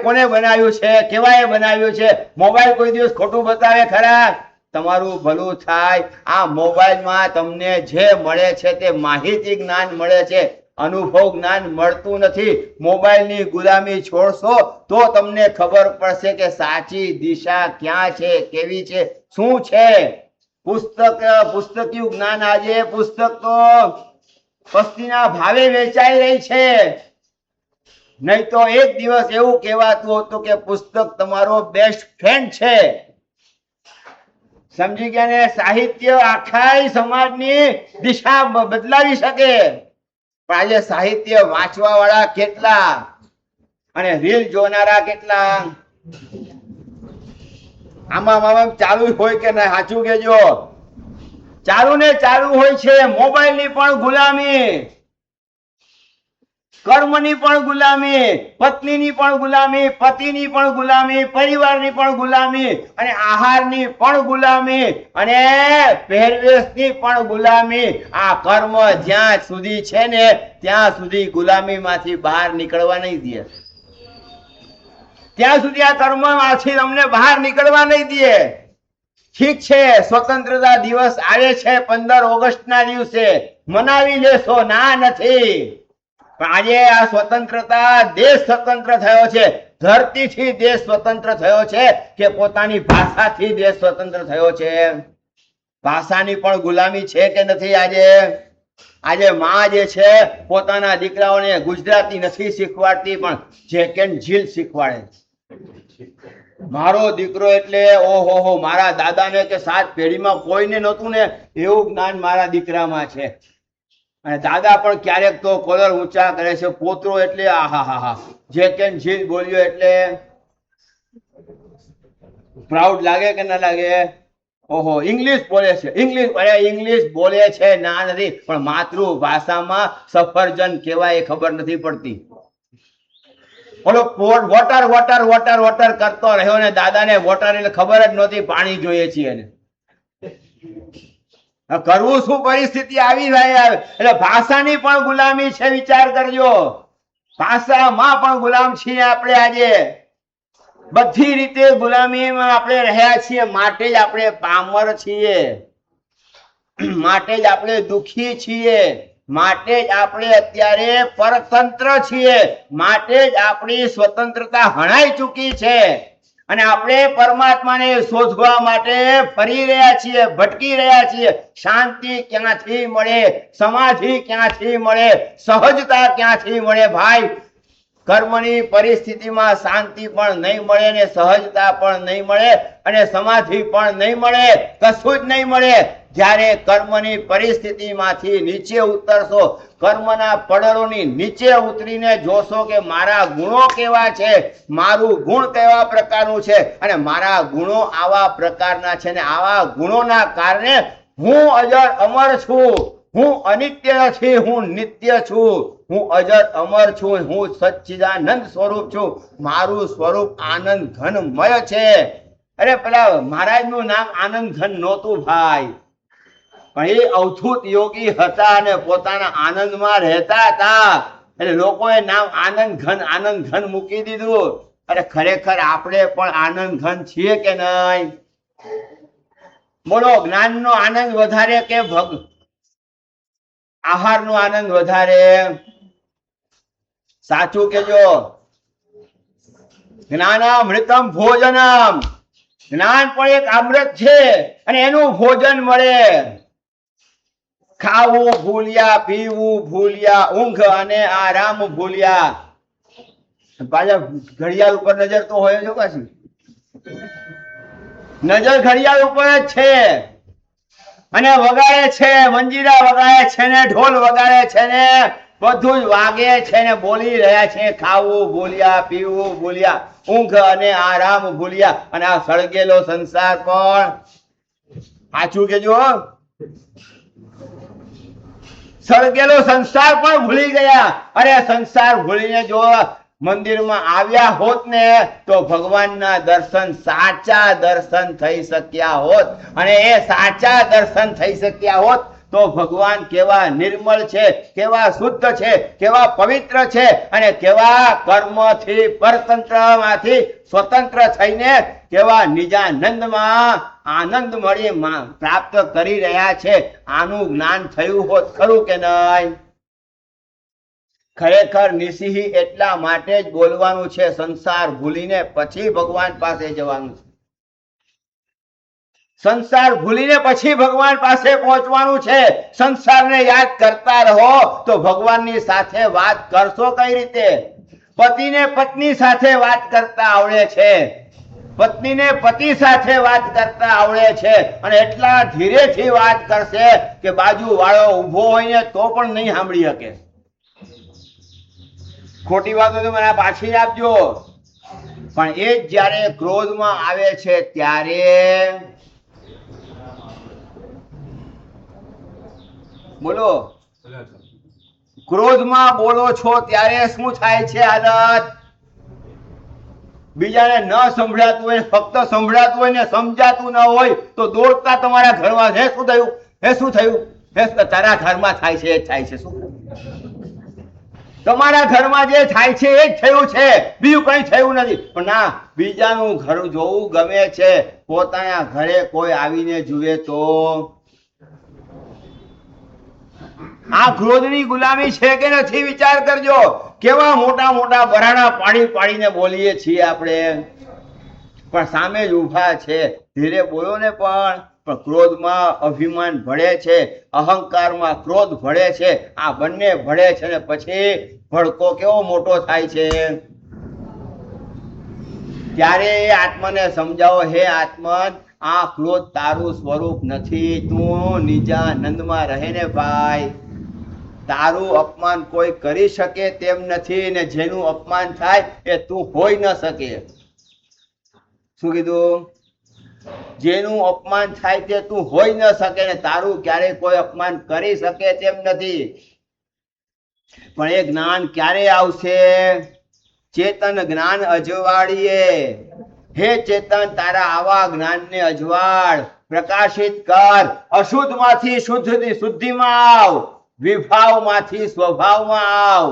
Speaker 1: કોને બનાવ્યું છે, કેવાય બનાવ્યું છે? મોબાઈલ કોઈ દિવસ ખોટું બતાવે ખરા? તમારું ભલું થાય. આ મોબાઈલમાં તમને જે મળે છે તે માહિતી જ્ઞાન મળે છે, અનુભવ જ્ઞાન મળતું નથી. મોબાઈલની ગુલામી છોડશો તો તમને ખબર પડશે કે સાચી દિશા ક્યાં છે, કેવી છે, શું છે. પુસ્તકીય જ્ઞાન, આજે પુસ્તક તો પસ્તીના ભાવે વેચાઈ રહી છે. નહીં તો એક દિવસ એવું કહેવાતું હતું કે પુસ્તક તમારો બેસ્ટ ફ્રેન્ડ છે. સમજી ગયા ને? સાહિત્ય આખા સમાજની દિશા બદલાવી શકે. પણ આજે સાહિત્ય વાંચવા વાળા કેટલા અને રીલ જોનારા કેટલા? આમાં ચાલુ હોય કે ના, સાચું કેજો. ચાલુ ને ચાલુ હોય છે. મોબાઈલની પણ ગુલામી, કર્મની પણ ગુલામી, પત્નીની પણ ગુલામી, પતિની પણ ગુલામી, પરિવારની પણ ગુલામી, અને આહારની પણ ગુલામી, અને પહેરવેશની પણ ગુલામી. આ કર્મ જ્યાં સુધી છે ને ત્યાં સુધી ગુલામીમાંથી બહાર નીકળવા નહીં દે. ત્યાં સુધી આ કર્મમાંથી તમને બહાર નીકળવા નહીં દે. ઠીક છે, સ્વતંત્રતા દિવસ આવે છે 15 ઓગસ્ટના દિવસે, મનાવી લેશો, ના નથી. પણ આજે આ સ્વતંત્રતા, દેશ સ્વતંત્ર થયો છે, ધરતીથી દેશ સ્વતંત્ર થયો છે કે પોતાની ભાષાથી દેશ સ્વતંત્ર થયો છે? ભાષાની પણ ગુલામી છે કે નથી? આજે માં જે છે પોતાના દીકરાઓને ગુજરાતી નથી શીખવાડતી, પણ જેક એન્ડ જીલ શીખવાડે. મારો દીકરો એટલે ઓહો, મારા દાદાને કે 7 પેઢીમાં કોઈને નહોતું ને એવું જ્ઞાન મારા દીકરામાં છે. અને દાદા પણ ક્યારેક તો કોલર ઊંચા કરે છે. પોતરો એટલે આહા, જે કેન જીલ બોલ્યો એટલે પ્રાઉડ લાગે કે ના લાગે? ઓહો, ઇંગ્લિશ બોલે છે, ઇંગ્લિશ બોલે છે ના નથી, પણ માતૃભાષામાં સફરજન કહેવાય એ ખબર નથી પડતી. ઓલો વોટર કરતો રહ્યો ને દાદાને વોટર એટલે ખબર જ નહોતી પાણી જોઈએ છીએ એને. કરવું શું? પરિસ્થિતિ આવી જાય. એટલે ભાષાની પણ ગુલામી છે. વિચાર કરજો, ભાષામાં પણ ગુલામ છીએ આપણે. આજે બધી રીતે ગુલામીમાં આપણે રહ્યા છીએ. માટે જ આપણે પામર છીએ, માટે જ આપણે દુખી છીએ, માટે જ આપણે અત્યારે પરતંત્ર છીએ, માટે જ આપણી સ્વતંત્રતા હણાઈ ચૂકી છે. અને આપણે પરમાત્માને શોધવા માટે ફરી રહ્યા છીએ, ભટકી રહ્યા છીએ. શાંતિ ક્યાંથી મળે? સમાધિ ક્યાંથી મળે? સહજતા ક્યાંથી મળે? ભાઈ, કર્મની પરિસ્થિતિમાં શાંતિ પણ નહીં મળે ને સહજતા પણ નહીં મળે. અને સમાધિ પણ નહીં મળે, કશું જ નહીં મળે. જ્યારે કર્મની પરિસ્થિતિમાંથી નીચે ઉતરશો, કર્મના પડળોની નીચે ઉતરીને જોશો કે મારા ગુણો કેવા છે, મારું ગુણ કેવા પ્રકારનું છે, અને મારા ગુણો આવા પ્રકારના છે, ને આવા ગુણોના કારણે હું અજર અમર છું, હું અનિત્ય નથી, હું નિત્ય છું, હું અજર અમર છું, હું સચ્ચિદાનંદ સ્વરૂપ છું, મારું સ્વરૂપ આનંદ ઘનમય છે. અરે પેલા મહારાજનું નામ આનંદ ઘન નહોતું ભાઈ, પણ એ અવધૂત યોગી હતા અને પોતાના આનંદમાં રહેતા હતા, એટલે લોકોએ નામ આનંદ ઘન મૂકી દીધું. અરે ખરેખર આપણે પણ આનંદ ઘન છીએ કે નહીં? બોલો, જ્ઞાનનો આનંદ વધારે કે આહારનો આનંદ વધારે? સાચું કેજો. જ્ઞાનામૃતમ ભોજનમ, જ્ઞાન પણ એક અમૃત છે અને એનું ભોજન મળે. ખાવું ભૂલ્યા, પીવું ભૂલ્યા, ઊંઘ અને આરામ ભૂલ્યા. પાછા ઘડિયાળ ઉપર નજર તો હોય જ પાછી, નજર ઘડિયાળ ઉપર જ છે, અને વગાડે છે, મંજીરા વગાડે છે ને ઢોલ વગાડે છે ને બધું જ વાગે છે ને બોલી રહ્યા છે. ખાવું ભૂલ્યા, પીવું ભૂલ્યા, ઊંઘ અને આરામ ભૂલ્યા, અને આ સળગેલો સંસાર પણ. સાચું કેજો, સળગેલો સંસાર પણ ભૂલી ગયા. અરે સંસાર ભૂલીને જો મંદિરમાં આવ્યા હોત ને તો ભગવાનના દર્શન, સાચા દર્શન થઈ શક્યા હોત. અને એ સાચા દર્શન થઈ શક્યા હોત તો ભગવાન કેવા નિર્મળ છે, કેવા શુદ્ધ છે, કેવા પવિત્ર છે, અને કેવા કર્મથી પરતંત્રમાંથી સ્વતંત્ર થઈને કેવા નિજાનંદમાં આનંદ મળી પ્રાપ્ત કરી રહ્યા છે. આનું જ્ઞાન થયું હોત ખરું કે નહીં? ખરેખર નિસિહી એટલા માટે જ બોલવાનું છે, સંસાર ભૂલીને પછી ભગવાન પાસે જવાનું છે. સંસાર ભૂલીને પછી ભગવાન પાસે પહોંચવાનું છે. સંસારને યાદ કરતા રહો તો ભગવાનની સાથે વાત કરશો કઈ રીતે? પતિને પત્ની સાથે વાત કરતા આવડે છે, પત્નીને પતિ સાથે વાત કરતા આવડે છે, અને એટલા ધીરેથી વાત કરશે કે બાજુ વાળો ઊભો હોય ને તો પણ નહીં સાંભળી શકે. ખોટી વાતો તો મને પાછી આપજો. પણ એ જ જ્યારે ક્રોધમાં આવે છે ત્યારે બોલો, ક્રોધમાં બોલો છો ત્યારે શું થાય છે હાલત? બીજાને ન સંભળાતું હોય, ફક્ત સંભળાતું હોય ને સમજાતું ન હોય તો દોડતા તમારા ઘરમાં હે શું થયું, હે શું થયું, હે તારા ઘરમાં થાય છે, એ થાય છે. શું તમારા ઘરમાં જે થાય છે એ જ થયું છે, બીજું કઈ થયું નથી. પણ ના, બીજાનું ઘર જોવું ગમે છે, પોતાના ઘરે કોઈ આવીને જુએ તો. આ ક્રોધની ગુલામી છે કે નથી વિચાર કરજો. કેવા મોટા મોટા બરાડા પાડી પાડીને બોલીએ છીએ આપણે, પણ સામે જ ઊભા છે. ધીરે બોલો ને, પણ ક્રોધમાં અભિમાન ભળે છે, અહંકારમાં ક્રોધ ભળે છે, આ બંને ભળે છે ને પછી ભડકો કેવો મોટો થાય છે. ત્યારે આત્માને સમજાવો, હે આત્મન, આ ક્રોધ તારું સ્વરૂપ નથી, તું નિજાનંદમાં રહે ને ભાઈ. તારું અપમાન કોઈ કરી શકે તેમ નથી, ને જેનું અપમાન થાય એ તું હોઈ ન શકે. શું કીધું? જેનું અપમાન થાય તે તું હોઈ ન શકે, ને તારું ક્યારે કોઈ અપમાન કરી શકે તેમ નથી. પણ એ જ્ઞાન ક્યારે આવશે? ચેતન જ્ઞાન અજવાળીએ. હે ચેતન, તારા આવા જ્ઞાનને અજવાળ, પ્રકાશિત કર. અશુદ્ધ માંથી શુદ્ધિમાં આવ, વિભાવમાંથી સ્વભાવમાં આવ.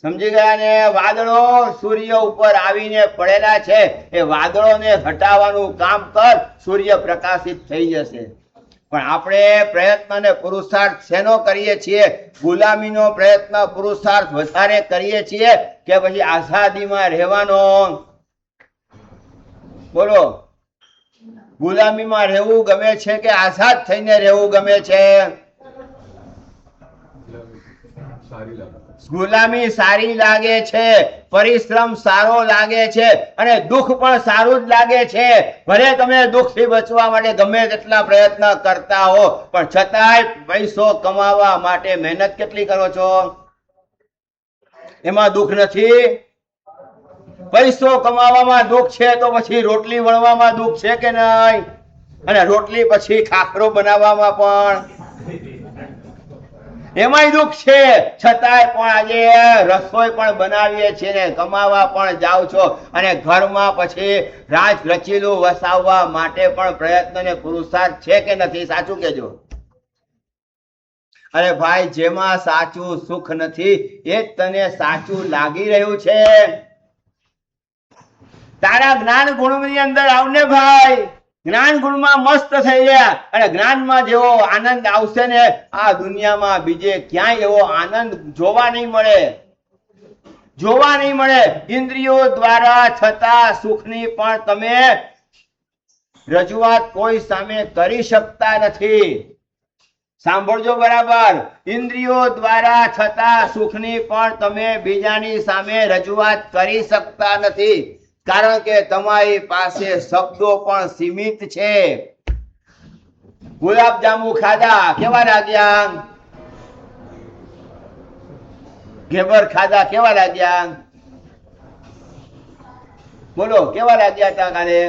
Speaker 1: સમજી ગયા ને? વાદળો સૂર્ય ઉપર આવીને પડેલા છે, એ વાદળોને હટાવવાનું કામ કર, સૂર્ય પ્રકાશિત થઈ જશે. પણ આપણે પ્રયત્ન ને પુરુષાર્થ શેનો કરીએ છીએ? ગુલામીનો પ્રયત્ન પુરુષાર્થ વધારે કરીએ છીએ કે પછી આઝાદીમાં રહેવાનો? બોલો, ગુલામીમાં રહેવું ગમે છે કે આઝાદ થઈને રહેવું ગમે છે? ગુલામી સારી લાગે છે, પરિશ્રમ સારો લાગે છે અને દુઃખ પણ સારું જ લાગે છે. ભલે તમે દુઃખથી બચવા માટે ગમે તેટલા પ્રયત્ન કરતા હો, પણ છતાંય પૈસો કમાવા માટે મહેનત કેટલી કરો છો? એમાં દુઃખ નથી? પૈસો કમાવામાં દુઃખ છે તો પછી રોટલી વણવામાં દુઃખ છે કે નહીં? અને રોટલી પછી ખાખરો બનાવવામાં પણ એમાંય દુઃખ છે. છતાંય પણ આજે રસોઈ પણ બનાવીએ છીએ ને કમાવા પણ જાઓ છો અને ઘરમાં પછી રાજ રચીલું વસાવવા માટે પણ પ્રયત્ન ને પુરુષાર્થ છે કે નથી? સાચું કેજો. અરે ભાઈ, જેમાં સાચું સુખ નથી એ જ તને સાચું લાગી રહ્યું છે. તારા જ્ઞાન ગુણની અંદર આવને ભાઈ, જ્ઞાન ગુણમાં મસ્ત થઈ ગયા અને જ્ઞાનમાં જેવો આનંદ આવશે ને આ દુનિયામાં બીજે ક્યાંય એવો આનંદ જોવા નહીં મળે. ઇન્દ્રિયો દ્વારા થતા સુખની પણ તમે રજૂઆત કોઈ સામે કરી શકતા નથી. સાંભળજો બરાબર, ઇન્દ્રિયો દ્વારા થતા સુખની પણ તમે બીજાની સામે રજૂઆત કરી શકતા નથી, કારણ કે તમારી પાસે શબ્દો પણ સીમિત છે. ગુલાબ જાંબુ ખાધા, કેવા લાગ્યા? ઘેબર ખાધા, કેવા લાગ્યા? બોલો, કેવા લાગ્યા હતા? કાલે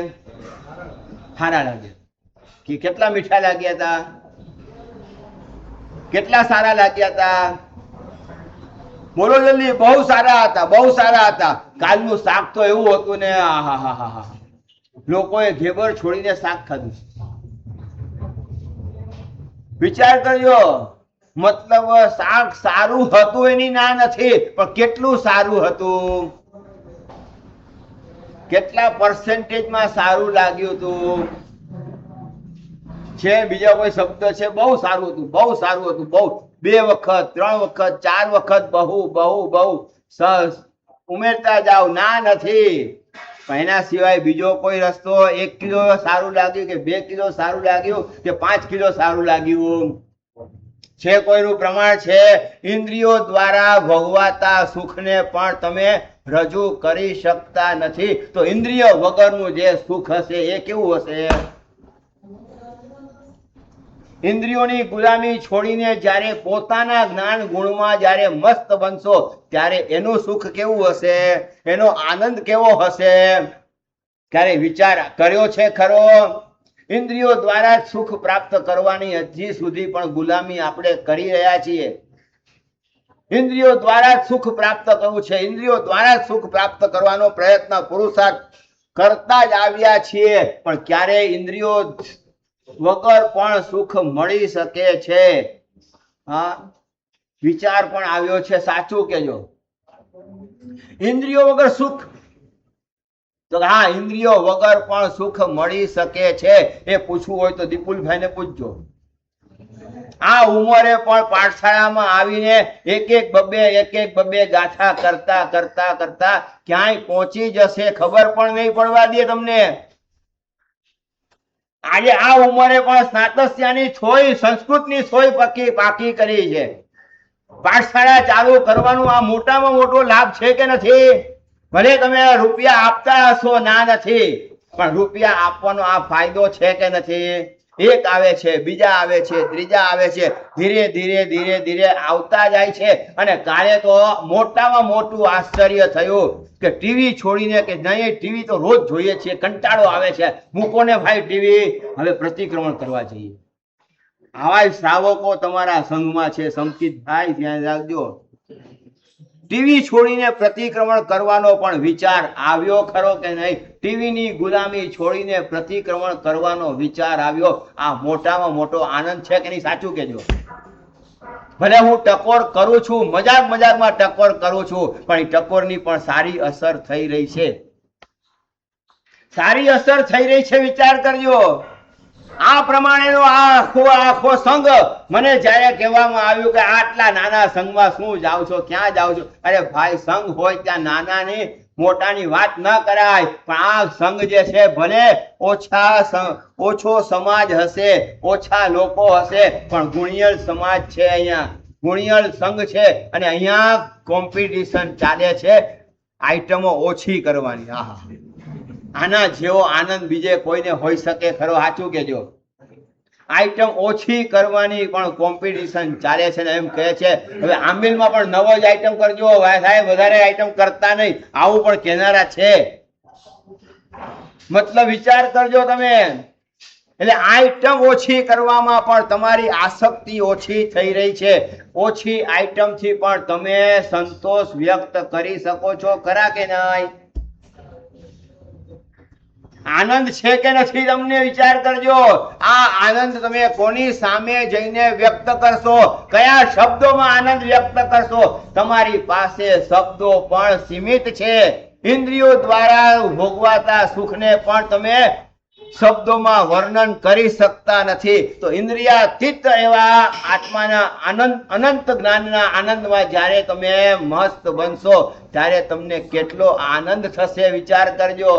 Speaker 1: સારા લાગ્યા. કેટલા મીઠા લાગ્યા હતા? કેટલા સારા લાગ્યા હતા? બોલો જલ્દી. બહુ સારા હતા, બહુ સારા હતા. કાલનું શાક તો એવું હતું ને, લોકોએ ઘેબર છોડીને શાક ખાધું. વિચાર કરજો, મતલબ શાક સારું હતું એની ના નથી, પણ કેટલું સારું હતું, કેટલા પર્સેન્ટેજમાં સારું લાગ્યું હતું. છે બીજા કોઈ શબ્દ છે? બહુ સારું હતું, બહુ સારું હતું, બહુ. 2 વખત 3 વખત 4 વખત બહુ બહુ બહુ ઉમેરતા જાવ. ના નથી, પણ એના સિવાય બીજો કોઈ રસ્તો? 1 કિલો સારું લાગ્યું કે 2 કિલો સારું લાગ્યું કે 5 કિલો સારું લાગ્યું? છે કોઈનું પ્રમાણ છે? ઇન્દ્રિયો દ્વારા ભોગવાતા સુખને પણ તમે રજૂ કરી શકતા નથી, તો ઇન્દ્રિય વગરનું જે સુખ હશે એ કેવું હશે? ઇન્દ્રિયોની ગુલામી છોડીને જ્યારે પોતાના જ્ઞાન ગુણમાં જ્યારે મસ્ત બનશો ત્યારે એનું સુખ કેવું હશે? એનો આનંદ કેવો હશે? ક્યારે વિચાર કર્યો છે ખરો? ઇન્દ્રિયો દ્વારા સુખ પ્રાપ્ત કરવાની હજી સુધી પણ ગુલામી આપણે કરી રહ્યા છીએ. ઇન્દ્રિયો દ્વારા સુખ પ્રાપ્ત કરવું છે, ઇન્દ્રિયો દ્વારા સુખ પ્રાપ્ત કરવાનો પ્રયત્ન પુરુષાર્થ કરતા જ આવ્યા છીએ, પણ ક્યારે ઇન્દ્રિયો વગર પણ સુખ મળી શકે છે? હા, વિચાર પણ આવ્યો છે? સાચું કેજો. ઇન્દ્રિયો વગર સુખ, તો હા, ઇન્દ્રિયો વગર પણ સુખ મળી શકે છે. એ પૂછવું હોય તો દીપુલભાઈને પૂછજો. આ ઉંમરે પણ પાઠશાળામાં આવીને એક એક બબે ગાથા કરતા કરતા કરતા ક્યાંય પહોંચી જશે ખબર પણ નહીં પડવા દે તમને. આજે આ ઉંમરે પણ સ્નાતસ્યાની છોય, સંસ્કૃતની છોય પાકી કરી છે. પાઠશાળા ચાલુ કરવાનું આ મોટામાં મોટો લાભ છે કે નથી? ભલે તમે રૂપિયા આપતા હશો, ના નથી, પણ રૂપિયા આપવાનો આ ફાયદો છે કે નથી? એક આવે છે, બીજા આવે છે, ત્રીજા આવે છે, ધીરે ધીરે ધીરે ધીરે આવતા જાય છે. અને કાલે તો મોટામાં મોટું આશ્ચર્ય થયું કે ટીવી છોડીને, કે નહીં ટીવી તો રોજ જોઈએ છીએ, કંટાળો આવે છે, મૂકો ને ભાઈ ટીવી, હવે પ્રતિક્રમણ કરવા જઈએ. આવા શ્રાવકો તમારા સંઘમાં છે, સંકિતભાઈ, ધ્યાન રાખજો. ટીવી છોડીને પ્રતિક્રમણ કરવાનો પણ વિચાર આવ્યો ખરો કે નહીં? ટીવીની ગુલામી છોડીને પ્રતિક્રમણ કરવાનો વિચાર આવ્યો. આ મોટામાં મોટો આનંદ છે કે નહીં? સાચું કેજો. ભલે હું ટકોર કરું છું, મજાકમાં ટકોર કરું છું, પણ એ ટકોરની પણ સારી અસર થઈ રહી છે. સારી અસર થઈ રહી છે, વિચાર કરજો. આ પ્રમાણેનો આખો સંઘ, મને જ્યારે કહેવામાં આવ્યું કે આટલા નાના સંઘમાં શું જાવ છો, ક્યાં જાવ છો? અરે ભાઈ, સંઘ હોય ત્યાં નાનાની મોટાની વાત ન કરાય, પણ આ સંઘ જે છે, ભલે ઓછો સમાજ હશે, ઓછા લોકો હશે, પણ ગુણિયલ સમાજ છે. અહીંયા ગુણિયલ સંઘ છે અને અહીંયા કોમ્પિટિશન ચાલે છે આઈટમો ઓછી કરવાની. આહા, આના જેવો આનંદ બીજે કોઈને હોઈ શકે ખરો? સાચું કેજો. આઈટમ ઓછી કરવાની પણ કોમ્પિટિશન ચાલે છે ને એમ કહે છે હવે આંબિલમાં પણ નવો જ આઈટમ કરજો સાહેબ, વધારે આઈટમ કરતા નહીં, આવું પણ કહેનારા છે. મતલબ વિચાર કરજો તમે. એટલે આઈટમ ઓછી કરવામાં પણ તમારી આસક્તિ ઓછી થઈ રહી છે. ઓછી આઈટમ થી પણ તમે સંતોષ વ્યક્ત કરી શકો છો ખરા કે નહીં? આનંદ છે કે નથી તમને વિચાર કરજો. આ આનંદ તમે કોની સામે જઈને વ્યક્ત કરશો? કયા શબ્દોમાં આનંદ વ્યક્ત કરશો? તમારી પાસે શબ્દો પણ સીમિત છે. ઇન્દ્રિયો દ્વારા ભોગવાતા સુખને પણ તમે શબ્દોમાં વર્ણન કરી શકતા નથી. તો ઇન્દ્રિયાતીત એવા આત્માના આનંદ, અનંત જ્ઞાનના આનંદમાં જ્યારે તમે મસ્ત બનશો ત્યારે તમને કેટલો આનંદ થશે વિચાર કરજો.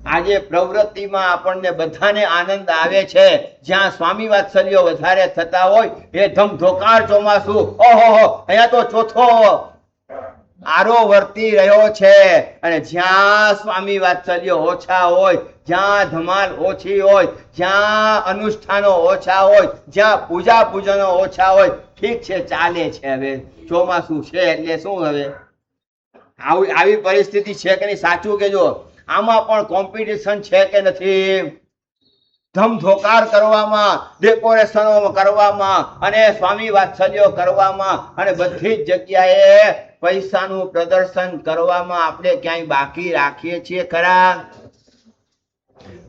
Speaker 1: આજે પ્રવૃત્તિમાં આપણને બધાને આનંદ આવે છે. જ્યાં સ્વામી વાત્સલ્યો વધારે થતા હોય એ ધમધોકાર ચોમાસું, ઓહો અહીંયા તો ચોથો આરો વર્તી રહ્યો છે. અને જ્યાં સ્વામી વાત્સલ્યો ઓછા હોય, જ્યાં ધમાલ ઓછી હોય, જ્યાં અનુષ્ઠાનો ઓછા હોય, જ્યાં પૂજા પૂજનો ઓછા હોય, ઠીક છે ચાલે છે. હવે ચોમાસું છે એટલે શું? હવે આવી પરિસ્થિતિ છે કે નહીં? સાચું કેજો. આમાં પણ કોમ્પિટિશન છે કે નથી? ધમધોકાર કરવામાં, ડેકોરેશનો કરવામાં અને સ્વામી વાત્સલ્યો કરવામાં અને બધી જ જગ્યાએ પૈસાનું પ્રદર્શન કરવામાં આપણે ક્યાંય બાકી રાખીએ છીએ ખરા?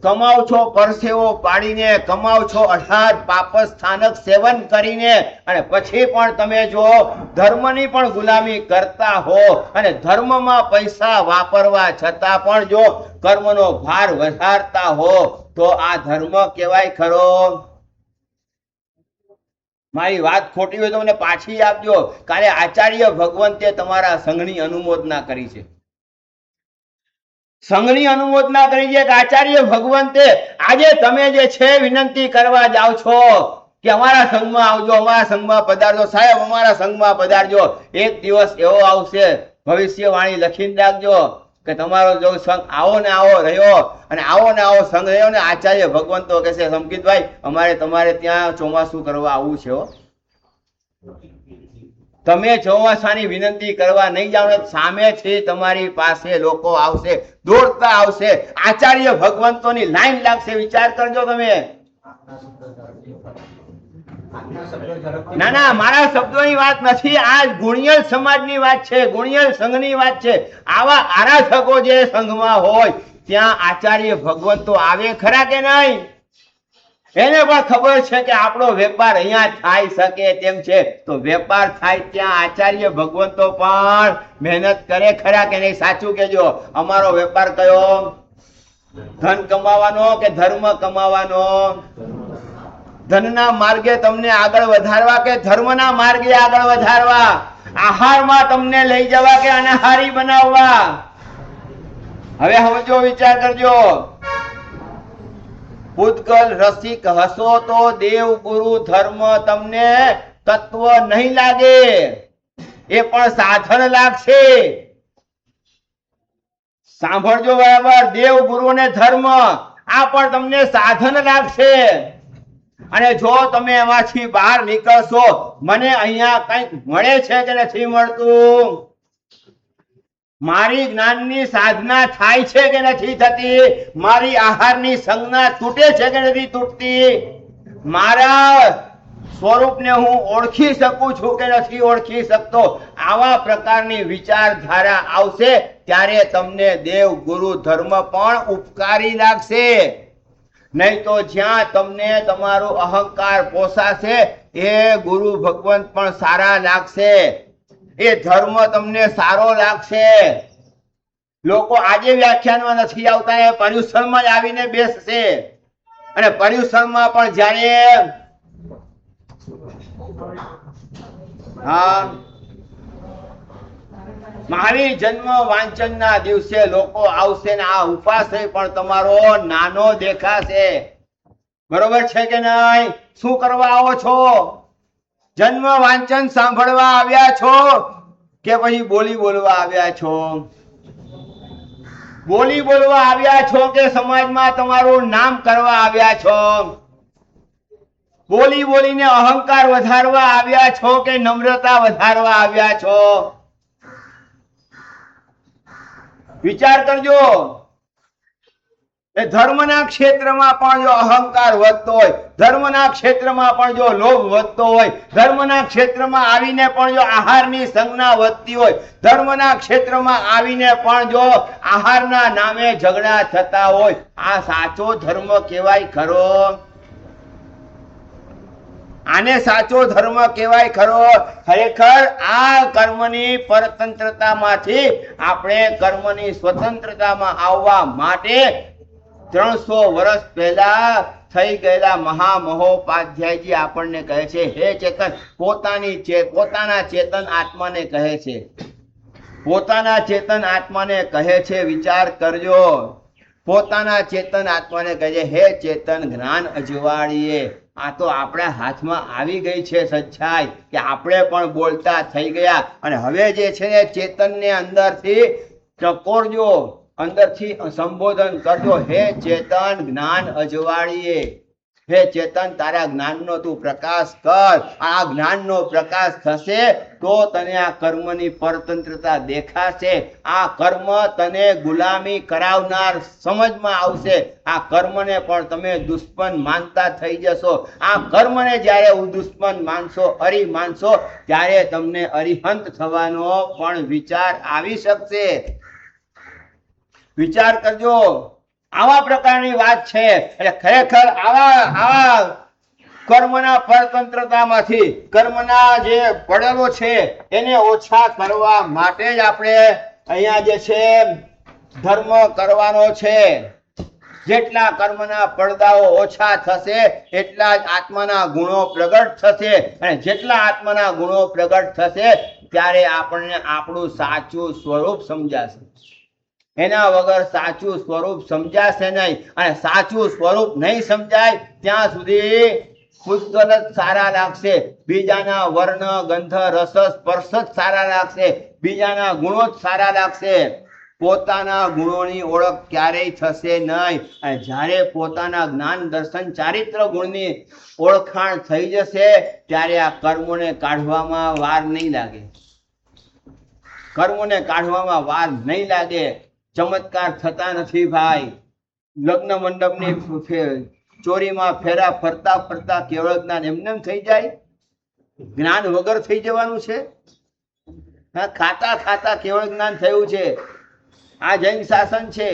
Speaker 1: કમાવ છો પરસેવો પાડીને, કમાવ છો અર્થાત પાપ સ્થાનક સેવન કરીને, અને પછી પણ તમે જો ધર્મની પણ ગુલામી કરતા હો અને ધર્મમાં પૈસા વાપરવા છતાં પણ જો કર્મનો ભાર વધારતા હો તો આ ધર્મ કહેવાય ખરો? મારી વાત ખોટી હોય તો મને પાછી આપજો. કાલે આચાર્ય ભગવંતે તમારા સંઘની અનુમોદના કરી છે. સંઘની અનુમોદના કરી છે કે આચાર્ય ભગવંતે આજે તમે જે છે વિનંતી કરવા જાઓ છો કે અમારા સંઘમાં આવજો, અમારા સંઘમાં પધારજો, સાહેબ અમારા સંઘમાં પધારજો. એક દિવસ એવો આવશે, ભવિષ્યવાણી લખીને રાખજો કે તમારો જો સંઘ આવો ને આવો રહ્યો અને આવો ને આવો સંઘ રહ્યો ને આચાર્ય ભગવંતો કહેશે સંકિતભાઈ અમારે તમારે ત્યાં ચોમાસું કરવા આવવું છે. તમે ચોમાસાની વિનંતી કરવા નહીં જાઓ ને સામેથી તમારી પાસે લોકો આવશે, દોડતા આવશે, આચાર્ય ભગવંતોની લાઈન લાગશે. વિચાર કરજો તમે. ના ના, મારા શબ્દોની વાત નથી, આ ગુણિયલ સમાજની વાત છે, ગુણિયલ સંઘની વાત છે. આવા આરાધકો જે સંઘમાં હોય ત્યાં આચાર્ય ભગવંતો આવે ખરા કે નહીં? એને પણ ખબર છે કે આપણો વેપાર અહીંયા થાય શકે તેમ છે, તો વેપાર થાય ત્યાં આચાર્ય ભગવંતો પણ મહેનત કરે ખરા કે નહીં? સાચું કેજો. અમારો વેપાર કયો? ધન કમાવાનો કે ધર્મ કમાવાનો? ધનના માર્ગે તમને આગળ વધારવા કે ધર્મના માર્ગે આગળ વધારવા? આહારમાં તમને લઈ જવા કે અનાહારી બનાવવા? હવે સમજો, વિચાર કરજો. પૂતગલ રસિક હસો તો દેવ ગુરુ ધર્મ તમને તત્વ નહીં લાગે, એ પણ સાધન લાગશે. સાંભળજો બરાબર. દેવ ગુરુ ને ધર્મ આ પણ તમને સાધન લાગશે. અને જો તમે એમાંથી બહાર નીકળશો, મને અહીંયા કંઈક મળે છે કે નથી મળતું? મારી જ્ઞાનની સાધના થાય છે કે નથી થતી? મારી આહારની સંજ્ઞા તૂટે છે કે નથી તૂટતી? મારા સ્વરૂપને હું ઓળખી શકું છું કે નથી ઓળખી શકતો? આવા પ્રકારની વિચારધારા આવશે ત્યારે તમને દેવ ગુરુ ધર્મ પણ ઉપકારી લાગશે. નહીં તો જ્યાં તમને તમારો અહંકાર પોસાશે એ ગુરુ ભગવંત પણ સારા લાગશે, એ ધર્મ તમને સારો લાગશે. લોકો આજે વ્યાખ્યાનમાં નથી આવતા, એ પર્યુષણમાં જ આવીને બેસશે. અને પર્યુષણમાં પણ જ્યારે મહાવીર જન્મ વાંચનના દિવસે લોકો આવશે ને આ ઉપાસય પણ તમારો નાનો દેખાશે. બરોબર છે કે નહીં? શું કરવા આવો છો? જન્મ વાંચન સાંભળવા આવ્યા છો કે પછી બોલી બોલવા આવ્યા છો? બોલી બોલવા આવ્યા છો કે સમાજમાં તમારું નામ કરવા આવ્યા છો? બોલી બોલીને અહંકાર વધારવા આવ્યા છો કે નમ્રતા વધારવા આવ્યા છો? વિચાર કરજો. એ ધર્મના ક્ષેત્રમાં પણ જો અહંકાર વધતો હોય, ધર્મના ક્ષેત્રમાં પણ જો લોભ વધતો હોય, ધર્મના ક્ષેત્રમાં આવીને પણ જો આહારની સંજ્ઞા વધતી હોય, ધર્મના ક્ષેત્રમાં આવીને પણ જો આહારના નામે ઝઘડા થતા હોય, આ સાચો ધર્મ કહેવાય ખરો? આને સાચો ધર્મ કહેવાય ખરો? ખરેખર આ કર્મની પરતંત્રતામાંથી આપણે કર્મની સ્વતંત્રતામાં આવવા માટે 300 વર્ષ પહેલા થઈ ગયેલા મહામહોપાધ્યાયજી આપણને કહે છે, હે ચેતન, પોતાના ચેતન આત્માને કહે છે, પોતાના ચેતન આત્માને કહે છે, વિચાર કરજો. પોતાના ચેતન આત્માને કહે છે, હે ચેતન, જ્ઞાન અજવાળીએ. આ તો આપણા હાથમાં આવી ગઈ છે સચ્ચાઈ કે આપણે પણ બોલતા થઈ ગયા. અને હવે જે છે ને ચેતનને અંદરથી ટકોરજો, અંદરથી સંબોધન કરજો, હે ચેતન, જ્ઞાન અજવાળીએ. હે ચેતન, તારા જ્ઞાનનો તું પ્રકાશ કર. આ જ્ઞાનનો પ્રકાશ થશે તો તને આ કર્મની પરતંત્રતા દેખાશે. આ કર્મ તને ગુલામી કરાવનાર સમજમાં આવશે. આ કર્મને પણ તમે દુશ્મન માનતા થઈ જશો. આ કર્મને જ્યારે દુશ્મન માનશો, અરી માનશો, ત્યારે તમને અરિહંત થવાનો પણ વિચાર આવી શકશે. વિચાર કરજો. આવા પ્રકારની વાત છે. એટલે ખરેખર આવા કર્મના પરતંત્રતામાંથી કર્મના જે પડેલો છે એને ઓછા કરવા માટે જ આપણે અહીંયા જે છે ધર્મ કરવાનો છે. જેટલા કર્મના પડદાઓ ઓછા થશે એટલા જ આત્માના ગુણો પ્રગટ થશે. અને જેટલા આત્માના ગુણો પ્રગટ થશે ત્યારે આપણને આપણું સાચું સ્વરૂપ સમજાશે. એના વગર સાચું સ્વરૂપ સમજાશે નહીં. અને સાચું સ્વરૂપ નહીં સમજાય ત્યાં સુધી પુષ્કળ જ સારા લાગશે. બીજાના વર્ણ, ગંધ, રસ, સ્પર્શ જ સારા લાગશે. બીજાના ગુણો જ સારા લાગશે. પોતાના ગુણોની ઓળખ ક્યારેય થશે નહીં. અને જ્યારે પોતાના જ્ઞાન, દર્શન, ચારિત્ર ગુણની ઓળખાણ થઈ જશે ત્યારે આ કર્મોને કાઢવામાં વાર નહીં લાગે. કર્મોને કાઢવામાં વાર નહીં લાગે. ચમત્કાર થતા નથી ભાઈ. લગ્ન મંડપની ચોરીમાં ફેરા ફરતા ફરતા કેવળ જ્ઞાન એમને થઈ જાય? જ્ઞાન વગર થઈ જવાનું છે? ખાતા ખાતા કેવળ જ્ઞાન થયું છે. આ જૈન શાસન છે.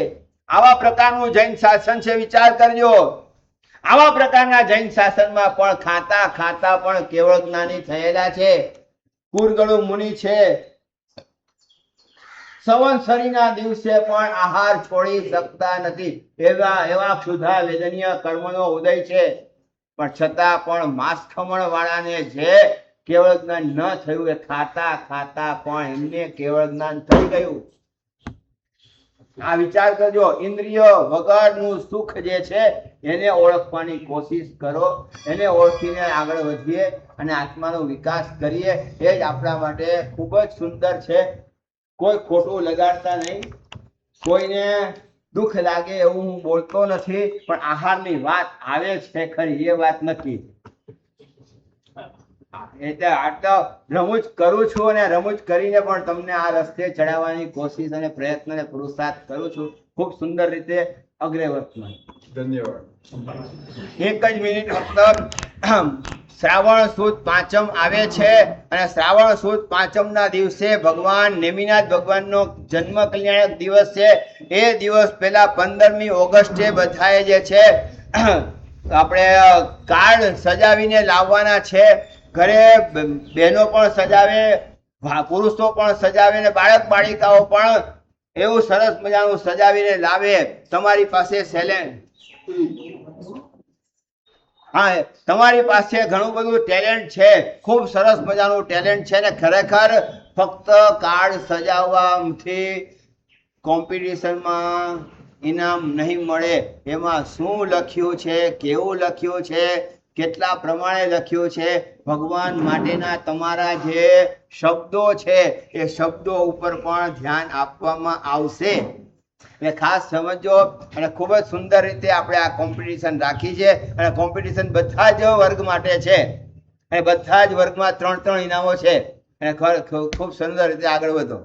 Speaker 1: આવા પ્રકારનું જૈન શાસન છે. વિચાર કરજો. આવા પ્રકારના જૈન શાસનમાં પણ ખાતા ખાતા પણ કેવળ જ્ઞાની થયેલા છે. કુરગળુ મુનિ છે. સંવત્સરીના દિવસે પણ આહાર છોડી શકતા નથી. એવા ક્ષુધા વેદનીય કર્મનો ઉદય છે. પણ છતાં પણ માંસ ખમણ વાળાને જે કેવળ જ્ઞાન ન થયું એ ખાતા ખાતા પણ એમને કેવળ જ્ઞાન થઈ ગયું. આ વિચાર કરજો. ઇન્દ્રિય વગરનું સુખ જે છે એને ઓળખવાની કોશિશ કરો. એને ઓળખીને આગળ વધીએ અને આત્માનો વિકાસ કરીએ. એ જ આપણા માટે ખૂબ જ સુંદર છે. કોઈ ખોટું લગાડતા નહીં. કોઈને દુઃખ લાગે એવું હું બોલતો નથી. પણ આહારની વાત આવે છે ખરી, એ વાત નથી. એટલે આ તો રમૂજ કરું છું અને રમૂજ કરીને પણ તમને આ રસ્તે ચડાવવાની કોશિશ અને પ્રયત્ન અને પુરુષાર્થ કરું છું. ખૂબ સુંદર રીતે અગ્રવર્તમાન.
Speaker 2: ધન્યવાદ.
Speaker 1: એક જ મિનિટ ફક્ત. શ્રાવણ સુદ પાંચમ આવે છે અને શ્રાવણ સુદ પાંચમના દિવસે ભગવાન નેમિનાથ ભગવાનનો જન્મ કલ્યાણક દિવસ છે. એ દિવસ પહેલા 15મી ઓગસ્ટે બધાએ જે છે આપણે કાર્ડ સજાવીને લાવવાના છે. ઘરે બહેનો પણ સજાવે, પુરુષો પણ સજાવે ને બાળક બાળિકાઓ પણ એવું સરસ મજાનું સજાવીને લાવે. તમારી પાસે હા, તમારી પાસે ઘણું બધું ટેલેન્ટ છે. ખૂબ સરસ મજાનું ટેલેન્ટ છે ને ખરેખર ફક્ત કાર્ડ સજાવવાથી કોમ્પિટિશનમાં ઇનામ નહીં મળે. એમાં શું લખ્યું છે, કેવું લખ્યું છે, કેટલા પ્રમાણે લખ્યું છે ભગવાન માટેના તમારા જે શબ્દો છે એ શબ્દો ઉપર પણ ધ્યાન આપવામાં આવશે. એટલે ખાસ સમજો અને ખૂબ જ સુંદર રીતે આપણે આ કોમ્પિટિશન રાખી છે અને કોમ્પિટિશન બધા જ વર્ગ માટે છે અને બધા જ વર્ગમાં 3-3 ઇનામો છે અને ખૂબ સુંદર રીતે આગળ વધો.